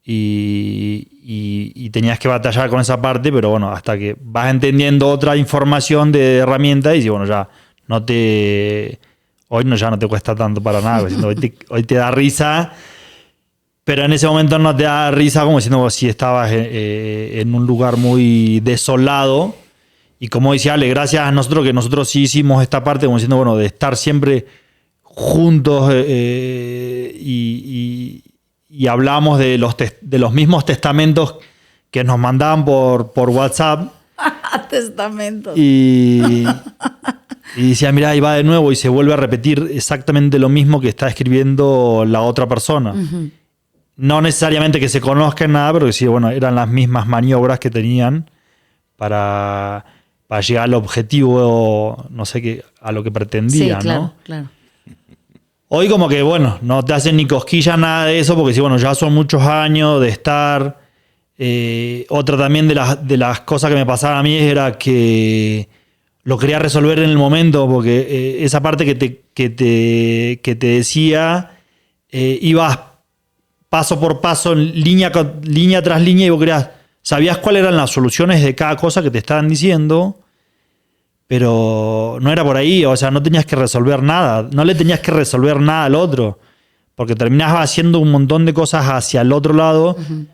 y tenías que batallar con esa parte, pero bueno, hasta que vas entendiendo otra información de herramienta, y bueno, ya hoy ya no te cuesta tanto para nada, hoy te da risa. Pero en ese momento no te da risa, como diciendo si estabas en un lugar muy desolado. Y como decía Ale, gracias a nosotros, que nosotros sí hicimos esta parte, como diciendo, bueno, de estar siempre juntos, y hablamos de los mismos testamentos que nos mandaban por WhatsApp.
Testamentos.
Y decía, mira, ahí va de nuevo, y se vuelve a repetir exactamente lo mismo que está escribiendo la otra persona. Uh-huh. No necesariamente que se conozcan nada, pero que sí, bueno, eran las mismas maniobras que tenían para llegar al objetivo, no sé, a lo que pretendían, sí,
claro,
¿no?
Claro.
Hoy como que, bueno, no te hacen ni cosquillas nada de eso, porque sí, bueno, ya son muchos años de estar. Otra también de las cosas que me pasaban a mí era que lo quería resolver en el momento, porque esa parte que te decía, ibas paso por paso, línea tras línea, y vos sabías cuáles eran las soluciones de cada cosa que te estaban diciendo, pero no era por ahí. O sea, no tenías que resolver nada, no le tenías que resolver nada al otro, porque terminabas haciendo un montón de cosas hacia el otro lado, uh-huh,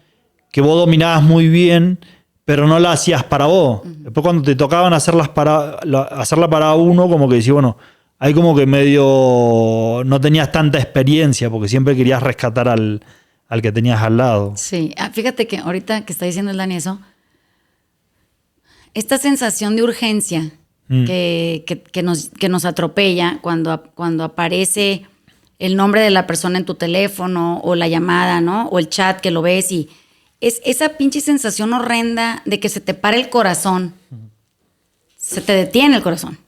que vos dominabas muy bien, pero no la hacías para vos. Uh-huh. Después, cuando te tocaban hacerla para uno, como que decís, bueno, ahí como que medio no tenías tanta experiencia, porque siempre querías rescatar al que tenías al lado.
Sí, fíjate que ahorita que está diciendo el Dani eso, esta sensación de urgencia que nos atropella cuando aparece el nombre de la persona en tu teléfono, o la llamada, ¿no? O el chat que lo ves y es esa pinche sensación horrenda de que se te para el corazón. Se te detiene el corazón.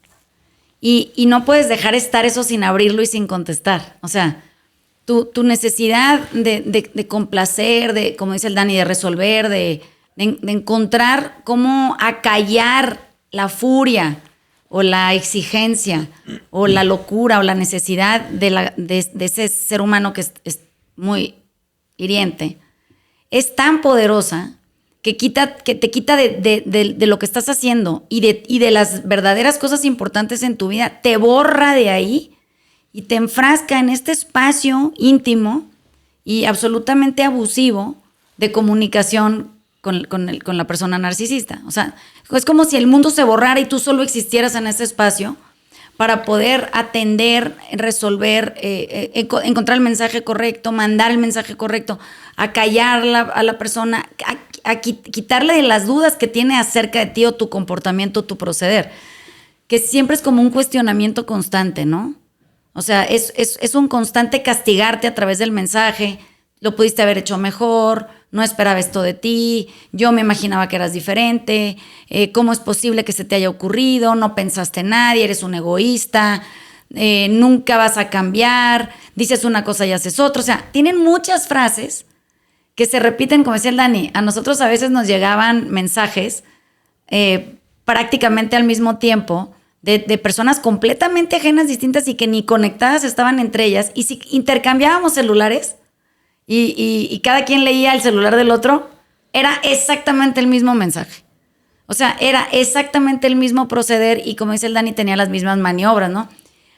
Y no puedes dejar estar eso sin abrirlo y sin contestar. O sea, tu necesidad de complacer, de, como dice el Dani, de resolver, de encontrar cómo acallar la furia o la exigencia o la locura o la necesidad de ese ser humano que es muy hiriente, es tan poderosa que te quita de lo que estás haciendo y de las verdaderas cosas importantes en tu vida, te borra de ahí y te enfrasca en este espacio íntimo y absolutamente abusivo de comunicación con la persona narcisista. O sea, es como si el mundo se borrara y tú solo existieras en ese espacio para poder atender, resolver, encontrar el mensaje correcto, mandar el mensaje correcto, acallar a la persona, a quitarle de las dudas que tiene acerca de ti o tu comportamiento, tu proceder. Que siempre es como un cuestionamiento constante, ¿no? O sea, es un constante castigarte a través del mensaje. Lo pudiste haber hecho mejor, no esperaba esto de ti, yo me imaginaba que eras diferente, ¿cómo es posible que se te haya ocurrido? No pensaste en nadie, eres un egoísta, nunca vas a cambiar, dices una cosa y haces otra. O sea, tienen muchas frases que se repiten, como decía el Dani. A nosotros a veces nos llegaban mensajes prácticamente al mismo tiempo de personas completamente ajenas, distintas y que ni conectadas estaban entre ellas. Y si intercambiábamos celulares y cada quien leía el celular del otro, era exactamente el mismo mensaje. O sea, era exactamente el mismo proceder y, como dice el Dani, tenía las mismas maniobras, ¿no?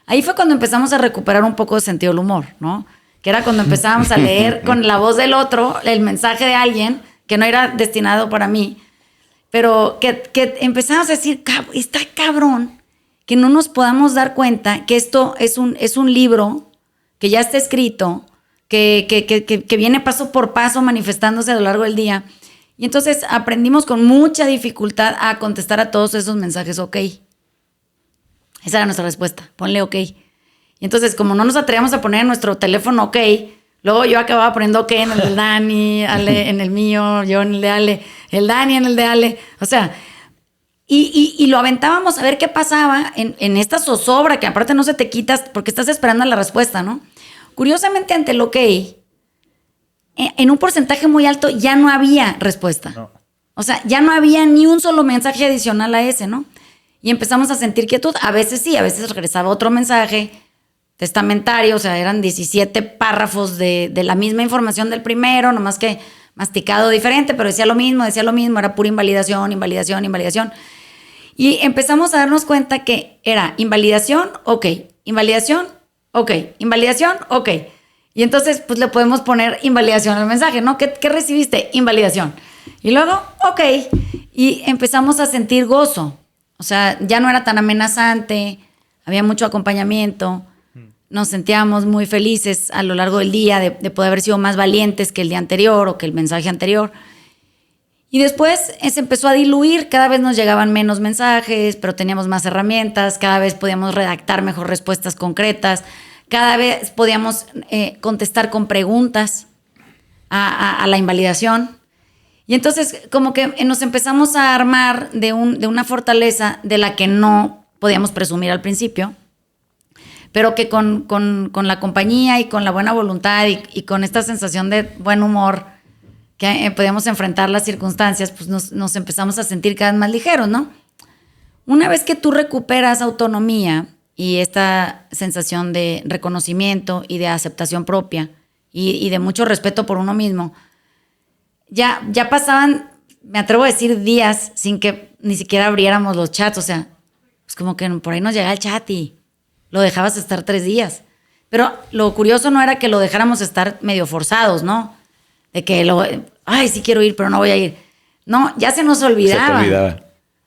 Ahí fue cuando empezamos a recuperar un poco de sentido del humor, ¿no? Que era cuando empezábamos a leer con la voz del otro el mensaje de alguien que no era destinado para mí, pero que empezamos a decir, está cabrón que no nos podamos dar cuenta que esto es un libro que ya está escrito, que viene paso por paso manifestándose a lo largo del día. Y entonces aprendimos con mucha dificultad a contestar a todos esos mensajes, ok. Esa era nuestra respuesta, ponle ok. Y entonces, como no nos atrevíamos a poner en nuestro teléfono ok, luego yo acababa poniendo ok en el de Dani, Ale en el mío, yo en el de Ale, el Dani en el de Ale. O sea, y lo aventábamos a ver qué pasaba en esta zozobra que aparte no se te quitas porque estás esperando la respuesta, ¿no? Curiosamente, ante el ok, en un porcentaje muy alto ya no había respuesta. No. O sea, ya no había ni un solo mensaje adicional a ese, ¿no? Y empezamos a sentir quietud. A veces sí, a veces regresaba otro mensaje testamentario, o sea, eran 17 párrafos de la misma información del primero, nomás que masticado diferente, pero decía lo mismo, era pura invalidación. Y empezamos a darnos cuenta que era invalidación, ok, invalidación, ok, invalidación, ok. Y entonces, pues le podemos poner invalidación al mensaje, ¿no? ¿Qué recibiste? Invalidación. Y luego, ok. Y empezamos a sentir gozo. O sea, ya no era tan amenazante, había mucho acompañamiento, nos sentíamos muy felices a lo largo del día de poder haber sido más valientes que el día anterior o que el mensaje anterior. Y después se empezó a diluir, cada vez nos llegaban menos mensajes, pero teníamos más herramientas, cada vez podíamos redactar mejor respuestas concretas, cada vez podíamos contestar con preguntas a la invalidación. Y entonces como que nos empezamos a armar de una fortaleza de la que no podíamos presumir al principio, pero que con la compañía y con la buena voluntad y con esta sensación de buen humor que podíamos enfrentar las circunstancias, pues nos empezamos a sentir cada vez más ligeros, ¿no? Una vez que tú recuperas autonomía y esta sensación de reconocimiento y de aceptación propia y de mucho respeto por uno mismo, ya pasaban, me atrevo a decir, días sin que ni siquiera abriéramos los chats. O sea, pues como que por ahí nos llegaba el chat y lo dejabas estar 3 días. Pero lo curioso no era que lo dejáramos estar medio forzados, ¿no? De que ay, sí quiero ir, pero no voy a ir. No, ya se nos olvidaba. Se te olvidaba.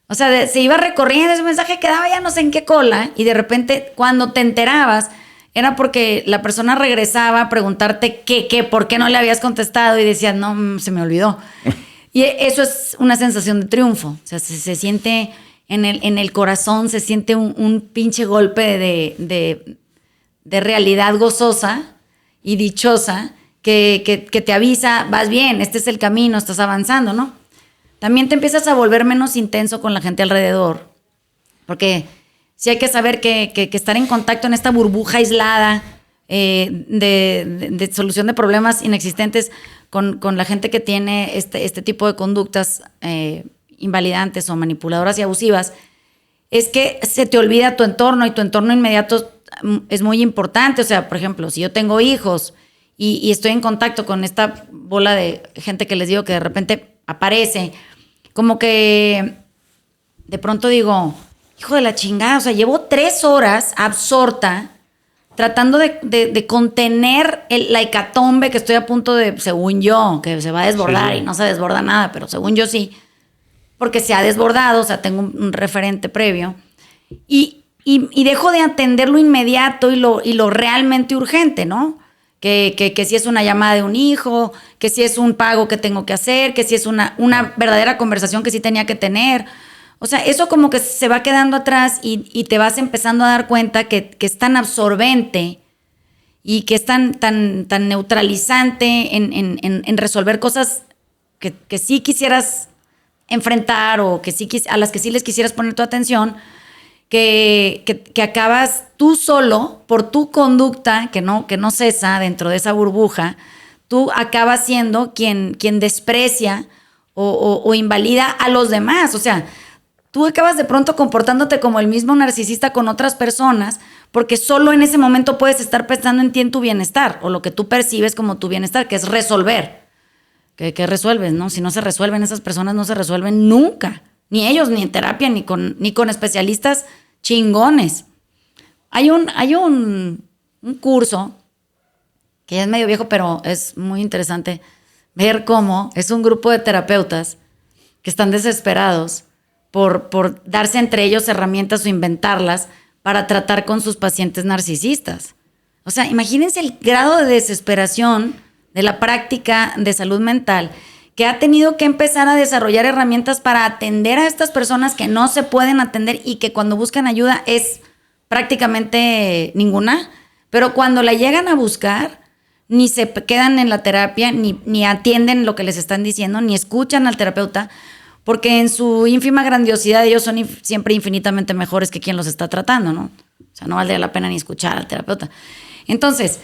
O sea, se iba recorriendo ese mensaje, quedaba ya no sé en qué cola, y de repente cuando te enterabas era porque la persona regresaba a preguntarte por qué no le habías contestado y decías, no, se me olvidó. Y eso es una sensación de triunfo. O sea, se siente en el corazón, se siente un pinche golpe de realidad gozosa y dichosa que te avisa, vas bien, este es el camino, estás avanzando, ¿no? También te empiezas a volver menos intenso con la gente alrededor, porque sí hay que saber que estar en contacto en esta burbuja aislada de solución de problemas inexistentes con la gente que tiene este tipo de conductas invalidantes o manipuladoras y abusivas, es que se te olvida tu entorno, y tu entorno inmediato es muy importante. O sea, por ejemplo, si yo tengo hijos y estoy en contacto con esta bola de gente que les digo que de repente aparece, como que de pronto digo, hijo de la chingada, o sea, llevo 3 horas absorta tratando de contener la hecatombe que estoy a punto de, según yo, que se va a desbordar, sí. Y no se desborda nada, pero según yo sí, porque se ha desbordado, o sea, tengo un referente previo, y dejo de atender lo inmediato y lo realmente urgente, ¿no? Que si es una llamada de un hijo, que si es un pago que tengo que hacer, que si es una verdadera conversación que sí tenía que tener. O sea, eso como que se va quedando atrás y te vas empezando a dar cuenta que es tan absorbente y que es tan neutralizante en resolver cosas que sí quisieras enfrentar o que sí, a las que sí les quisieras poner tu atención, que acabas tú solo, por tu conducta que no cesa dentro de esa burbuja, tú acabas siendo quien desprecia o invalida a los demás. O sea, tú acabas de pronto comportándote como el mismo narcisista con otras personas porque solo en ese momento puedes estar pensando en ti, en tu bienestar, o lo que tú percibes como tu bienestar, que es resolver. ¿Qué resuelves, no? Si no se resuelven, esas personas no se resuelven nunca. Ni ellos, ni en terapia, ni con especialistas chingones. Hay un curso que ya es medio viejo, pero es muy interesante ver cómo es un grupo de terapeutas que están desesperados por darse entre ellos herramientas o inventarlas para tratar con sus pacientes narcisistas. O sea, imagínense el grado de desesperación de la práctica de salud mental que ha tenido que empezar a desarrollar herramientas para atender a estas personas que no se pueden atender y que cuando buscan ayuda es prácticamente ninguna, pero cuando la llegan a buscar ni se quedan en la terapia, ni atienden lo que les están diciendo, ni escuchan al terapeuta, porque en su ínfima grandiosidad ellos son siempre infinitamente mejores que quien los está tratando, ¿no? O sea, no valdría la pena ni escuchar al terapeuta. Entonces,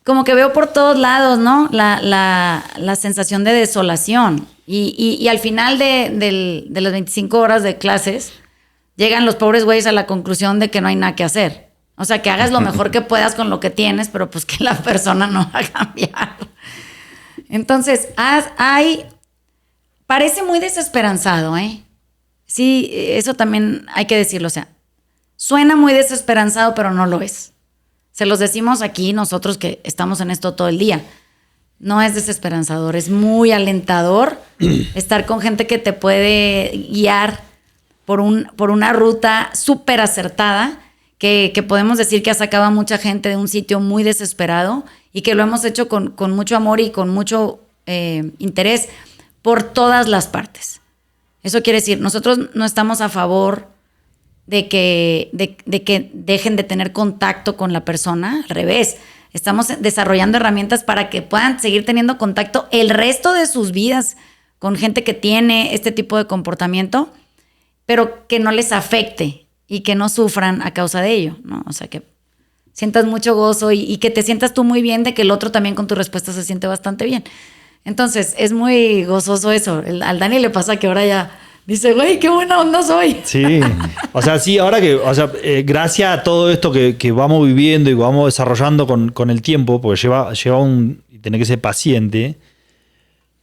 como que veo por todos lados, ¿no? La sensación de desolación. Y al final de las 25 horas de clases, llegan los pobres güeyes a la conclusión de que no hay nada que hacer. O sea, que hagas lo mejor que puedas con lo que tienes, pero pues que la persona no va a cambiar. Entonces, parece muy desesperanzado, ¿eh? Sí, eso también hay que decirlo. O sea, suena muy desesperanzado, pero no lo es. Se los decimos aquí nosotros que estamos en esto todo el día. No es desesperanzador, es muy alentador estar con gente que te puede guiar por una ruta súper acertada, que podemos decir que ha sacado a mucha gente de un sitio muy desesperado y que lo hemos hecho con mucho amor y con mucho interés por todas las partes. Eso quiere decir, nosotros no estamos a favor de que dejen de tener contacto con la persona, al revés. Estamos desarrollando herramientas para que puedan seguir teniendo contacto el resto de sus vidas con gente que tiene este tipo de comportamiento, pero que no les afecte y que no sufran a causa de ello, ¿no? O sea, que sientas mucho gozo y que te sientas tú muy bien de que el otro también con tu respuesta se siente bastante bien. Entonces, es muy gozoso eso. Al Dani le pasa que ahora ya dice, güey, qué buena onda soy.
Sí, o sea, sí, ahora que, o sea, gracias a todo esto que vamos viviendo y que vamos desarrollando con el tiempo, porque lleva y tener que ser paciente,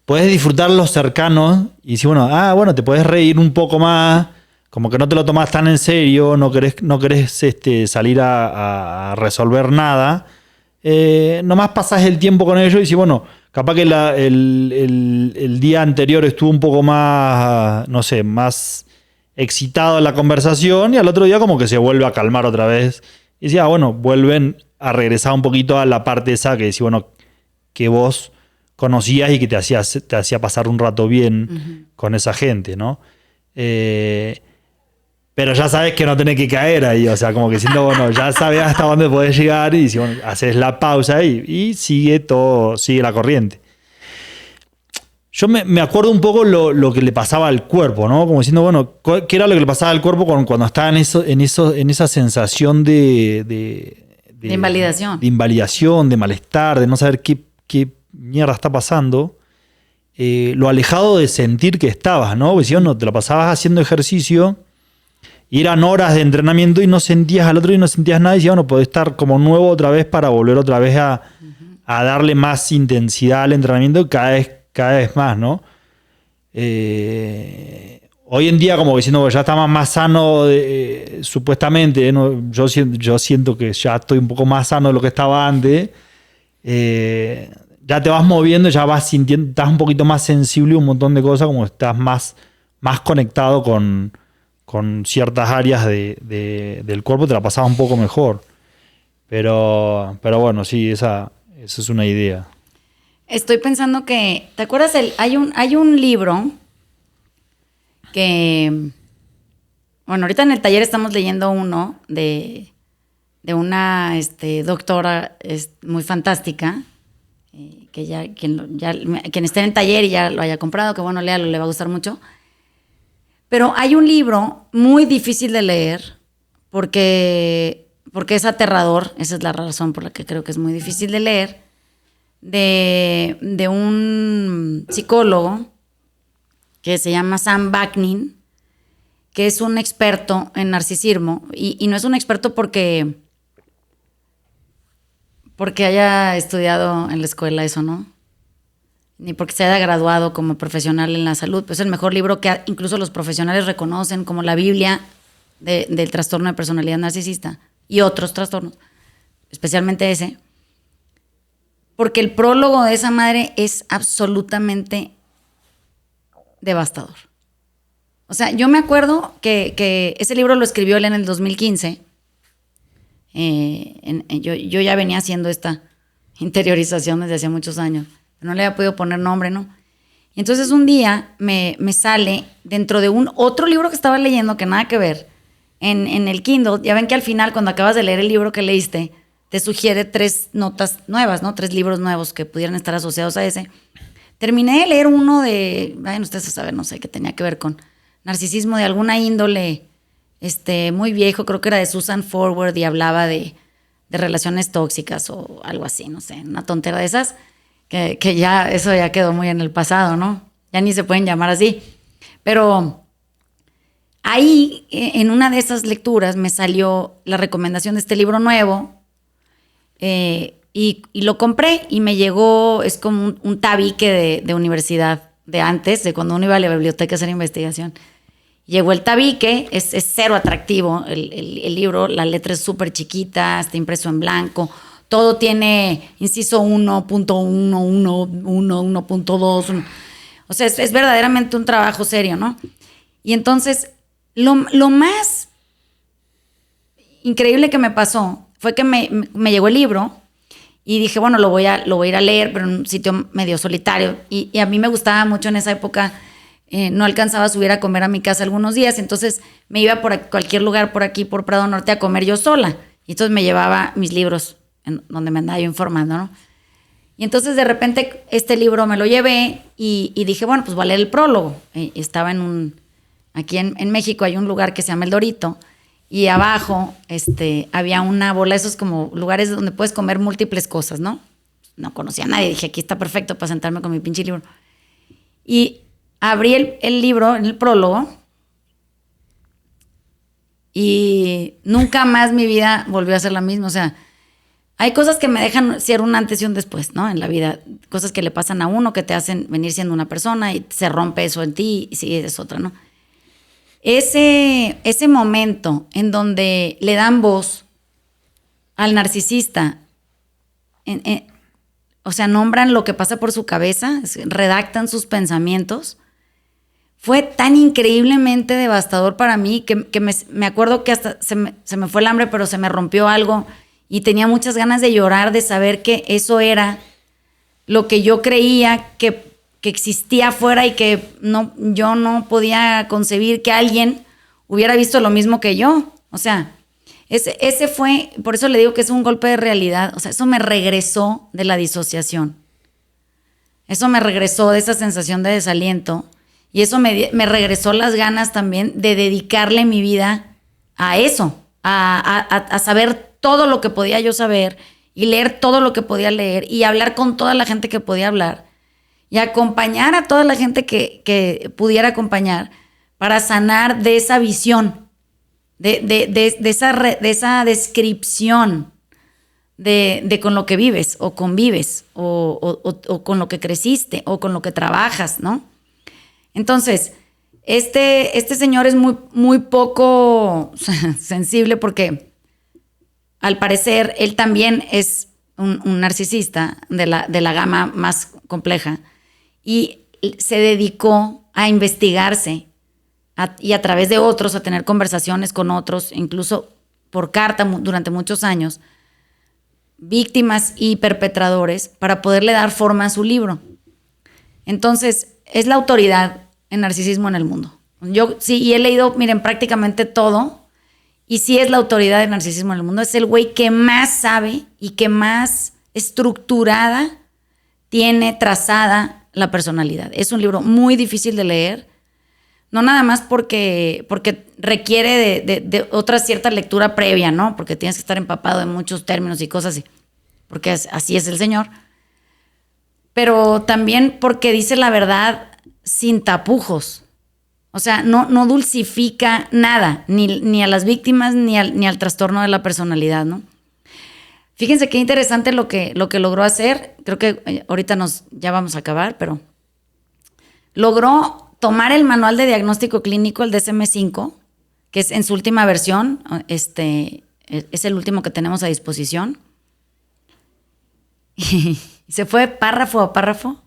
puedes disfrutar los cercanos y decir, bueno, te puedes reír un poco más, como que no te lo tomas tan en serio, no querés salir a resolver nada. Nomás pasás el tiempo con ellos y decís, bueno, capaz que el día anterior estuvo un poco más, no sé, más excitado en la conversación y al otro día como que se vuelve a calmar otra vez. Y decía, bueno, vuelven a regresar un poquito a la parte esa que decís, bueno, que vos conocías y que te hacía pasar un rato bien con esa gente, ¿no? Pero ya sabes que no tenés que caer ahí, o sea, como que siento, bueno, ya sabes hasta dónde podés llegar y bueno, haces la pausa y sigue la corriente. Yo me acuerdo un poco lo que le pasaba al cuerpo, ¿no? Como diciendo, bueno, ¿qué era lo que le pasaba al cuerpo cuando estaba en esa sensación de
invalidación?
De invalidación, de malestar, de no saber qué mierda está pasando. Lo alejado de sentir que estabas, ¿no? Porque si no, te lo pasabas haciendo ejercicio y eran horas de entrenamiento y no sentías al otro y no sentías nada y decías, bueno, podés estar como nuevo otra vez para volver otra vez a darle más intensidad al entrenamiento cada vez más, ¿no? Hoy en día como que siento que ya está más sano supuestamente, ¿no? Yo siento que ya estoy un poco más sano de lo que estaba antes. Ya te vas moviendo, ya vas sintiendo, estás un poquito más sensible a un montón de cosas, como estás más conectado con ciertas áreas del cuerpo, te la pasabas un poco mejor. Pero bueno, sí, esa es una idea.
Estoy pensando que, ¿te acuerdas? Hay un libro que, bueno, ahorita en el taller estamos leyendo uno de una doctora muy fantástica, que quien esté en el taller y ya lo haya comprado, que bueno, léalo, le va a gustar mucho. Pero hay un libro muy difícil de leer porque es aterrador, esa es la razón por la que creo que es muy difícil de leer, de un psicólogo que se llama Sam Vaknin, que es un experto en narcisismo, y no es un experto porque haya estudiado en la escuela eso, ¿no? Ni porque se haya graduado como profesional en la salud. Pues es el mejor libro que incluso los profesionales reconocen como la Biblia del trastorno de personalidad narcisista y otros trastornos, especialmente ese. Porque el prólogo de esa madre es absolutamente devastador. O sea, yo me acuerdo que ese libro lo escribió él en el 2015. Yo ya venía haciendo esta interiorización desde hace muchos años. No le había podido poner nombre, ¿no? Y entonces un día me sale dentro de un otro libro que estaba leyendo, que nada que ver, en el Kindle. Ya ven que al final, cuando acabas de leer el libro que leíste, te sugiere 3 notas nuevas, ¿no? 3 libros nuevos que pudieran estar asociados a ese. Terminé de leer uno bueno, ustedes saben, no sé, que tenía que ver con narcisismo de alguna índole, muy viejo, creo que era de Susan Forward y hablaba de relaciones tóxicas o algo así, no sé, una tontera de esas, que ya, eso ya quedó muy en el pasado, ¿no? Ya ni se pueden llamar así. Pero ahí, en una de esas lecturas, me salió la recomendación de este libro nuevo, y lo compré y me llegó, es como un tabique de universidad de antes, de cuando uno iba a la biblioteca a hacer investigación. Llegó el tabique, es cero atractivo el libro, la letra es súper chiquita, está impreso en blanco, todo tiene inciso 1.1, 1.2, o sea, es verdaderamente un trabajo serio, ¿no? Y entonces, lo más increíble que me pasó fue que me llegó el libro y dije, bueno, lo voy a ir a leer, pero en un sitio medio solitario. Y a mí me gustaba mucho en esa época, no alcanzaba a subir a comer a mi casa algunos días, entonces me iba por cualquier lugar por aquí, por Prado Norte, a comer yo sola. Y entonces me llevaba mis libros, en donde me andaba yo informando, ¿no? Y entonces de repente este libro me lo llevé y dije, bueno, pues voy a leer el prólogo. Estaba aquí en México hay un lugar que se llama El Dorito, y abajo había una bola, esos como lugares donde puedes comer múltiples cosas, ¿no? No conocía a nadie, dije, aquí está perfecto para sentarme con mi pinche libro. Y abrí el libro en el prólogo y nunca más mi vida volvió a ser la misma. O sea, hay cosas que me dejan ser un antes y un después, ¿no? En la vida, cosas que le pasan a uno que te hacen venir siendo una persona y se rompe eso en ti y sigues otra, ¿no? Ese momento en donde le dan voz al narcisista, o sea, nombran lo que pasa por su cabeza, redactan sus pensamientos, fue tan increíblemente devastador para mí que me acuerdo que hasta se me fue el hambre, pero se me rompió algo y tenía muchas ganas de llorar, de saber que eso era lo que yo creía que existía afuera y que yo no podía concebir que alguien hubiera visto lo mismo que yo. O sea, ese fue, por eso le digo que es un golpe de realidad. O sea, eso me regresó de la disociación. Eso me regresó de esa sensación de desaliento. Y eso me regresó las ganas también de dedicarle mi vida a eso, a saber todo lo que podía yo saber y leer todo lo que podía leer y hablar con toda la gente que podía hablar y acompañar a toda la gente que pudiera acompañar para sanar de esa visión, de esa descripción de con lo que vives o convives o con lo que creciste o con lo que trabajas, ¿no? Entonces, este señor es muy, muy poco sensible porque al parecer él también es un narcisista de la gama más compleja y se dedicó a investigarse y a través de otros, a tener conversaciones con otros, incluso por carta durante muchos años, víctimas y perpetradores, para poderle dar forma a su libro. Entonces, es la autoridad en narcisismo en el mundo. Yo sí, y he leído, miren, prácticamente todo, y sí es la autoridad en narcisismo en el mundo. Es el güey que más sabe y que más estructurada tiene trazada la personalidad. Es un libro muy difícil de leer, no nada más porque requiere de otra cierta lectura previa, ¿no? Porque tienes que estar empapado de muchos términos y cosas así, porque así es el señor. Pero también porque dice la verdad sin tapujos. O sea, no dulcifica nada, ni a las víctimas, ni al trastorno de la personalidad, ¿no? Fíjense qué interesante lo que logró hacer. Creo que ahorita ya vamos a acabar, pero logró tomar el manual de diagnóstico clínico, el DSM-5, que es en su última versión, es el último que tenemos a disposición. Y se fue párrafo a párrafo,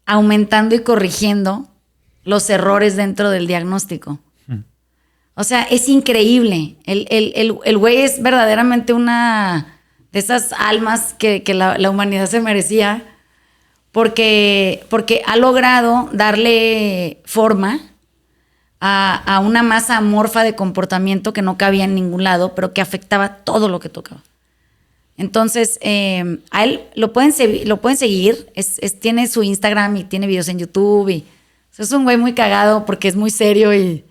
aumentando y corrigiendo los errores dentro del diagnóstico. O sea, es increíble. El güey es verdaderamente una de esas almas que la humanidad se merecía, porque ha logrado darle forma a una masa amorfa de comportamiento que no cabía en ningún lado, pero que afectaba todo lo que tocaba. Entonces, a él lo pueden seguir, tiene su Instagram y tiene videos en YouTube. Es un güey muy cagado porque es muy serio y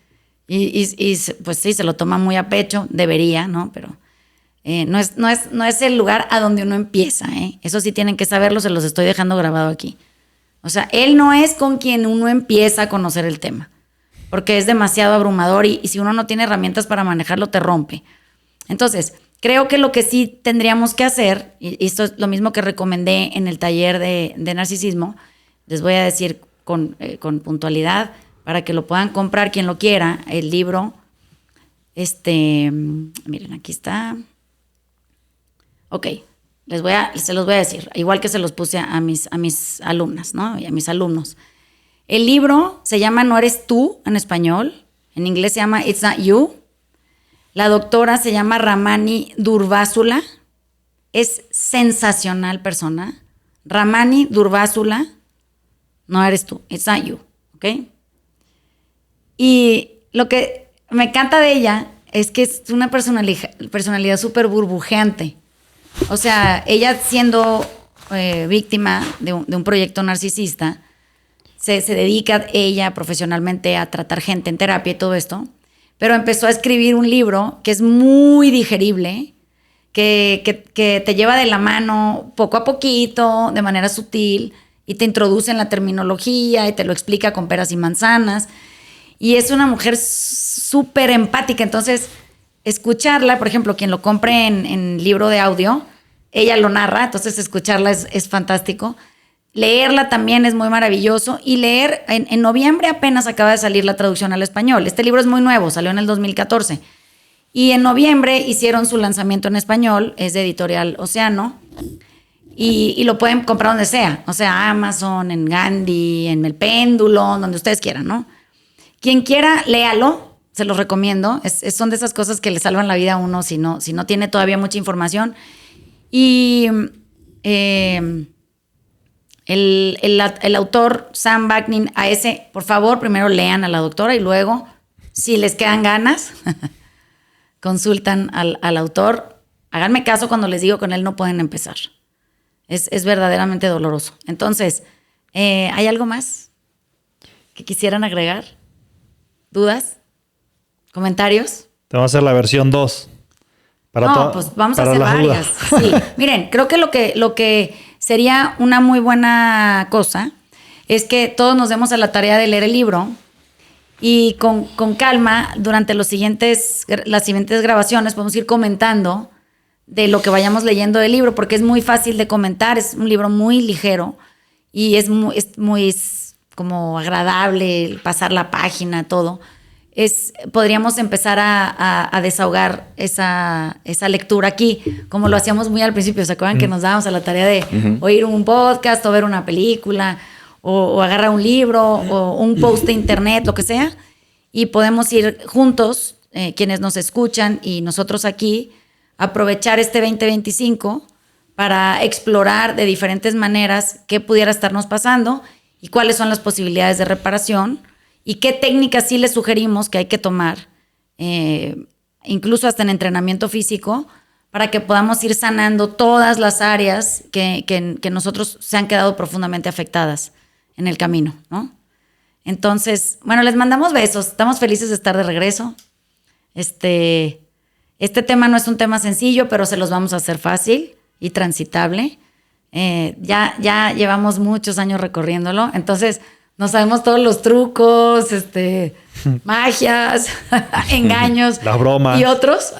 pues sí, se lo toma muy a pecho, debería, ¿no? Pero no es el lugar a donde uno empieza, ¿eh? Eso sí tienen que saberlo, se los estoy dejando grabado aquí. O sea, él no es con quien uno empieza a conocer el tema, porque es demasiado abrumador y si uno no tiene herramientas para manejarlo, te rompe. Entonces, creo que lo que sí tendríamos que hacer, y esto es lo mismo que recomendé en el taller de narcisismo, les voy a decir con puntualidad para que lo puedan comprar quien lo quiera, el libro. Miren, aquí está. Ok, se los voy a decir, igual que se los puse a mis alumnas, ¿no? Y a mis alumnos. El libro se llama No Eres Tú, en español. En inglés se llama It's Not You. La doctora se llama Ramani Durvasula. Es sensacional persona. Ramani Durvasula. No eres tú. It's not you. ¿Ok? Y lo que me encanta de ella es que es una personalidad súper burbujeante. O sea, ella siendo víctima de un proyecto narcisista, se dedica ella profesionalmente a tratar gente en terapia y todo esto. Pero empezó a escribir un libro que es muy digerible, que te lleva de la mano poco a poquito, de manera sutil, y te introduce en la terminología y te lo explica con peras y manzanas. Y es una mujer súper empática. Entonces, escucharla, por ejemplo, quien lo compre en libro de audio, ella lo narra, entonces escucharla es fantástico. Leerla también es muy maravilloso. Y leer, en noviembre apenas acaba de salir la traducción al español. Este libro es muy nuevo, salió en el 2014. Y en noviembre hicieron su lanzamiento en español, es de Editorial Océano. Y lo pueden comprar donde sea, o sea, Amazon, en Gandhi, en El Péndulo, donde ustedes quieran, ¿no? Quien quiera, léalo, se los recomiendo. Son de esas cosas que le salvan la vida a uno si no tiene todavía mucha información. Y el autor Sam Vaknin, por favor, primero lean a la doctora y luego Si les quedan ganas, consultan al autor. Háganme caso cuando les digo que con él no pueden empezar. Es verdaderamente doloroso. Entonces, ¿hay algo más que quisieran agregar? ¿Dudas? ¿Comentarios?
Te vamos a hacer la versión 2.
Pues vamos a hacer varias. Sí. Miren, creo que lo que sería una muy buena cosa es que todos nos demos a la tarea de leer el libro y con calma durante las siguientes grabaciones podemos ir comentando de lo que vayamos leyendo del libro, porque es muy fácil de comentar, es un libro muy ligero y es muy como agradable pasar la página, todo. Podríamos empezar a desahogar esa lectura aquí, como lo hacíamos muy al principio. ¿Se acuerdan que nos dábamos a la tarea de oír un podcast o ver una película o agarrar un libro o un post de internet, lo que sea? Y podemos ir juntos, quienes nos escuchan y nosotros aquí, aprovechar este 2025 para explorar de diferentes maneras qué pudiera estarnos pasando y cuáles son las posibilidades de reparación y qué técnicas sí les sugerimos que hay que tomar, incluso hasta en entrenamiento físico, para que podamos ir sanando todas las áreas que nosotros se han quedado profundamente afectadas en el camino, ¿no? Entonces, bueno, les mandamos besos. Estamos felices de estar de regreso. Este tema no es un tema sencillo, pero se los vamos a hacer fácil y transitable. Ya llevamos muchos años recorriéndolo, entonces no sabemos todos los trucos, magias, engaños.
Las bromas.
Y otros,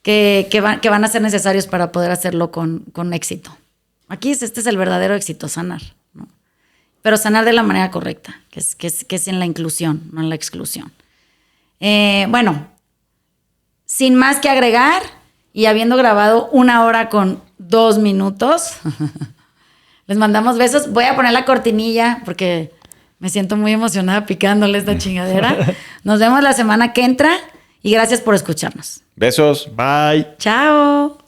que van a ser necesarios para poder hacerlo con éxito. Aquí este es el verdadero éxito, sanar, ¿no? Pero sanar de la manera correcta, que es en la inclusión, no en la exclusión. Bueno, sin más que agregar y habiendo grabado 1 hora con 2 minutos, les mandamos besos. Voy a poner la cortinilla porque me siento muy emocionada picándole esta chingadera. Nos vemos la semana que entra y gracias por escucharnos.
Besos.
Bye.
Chao.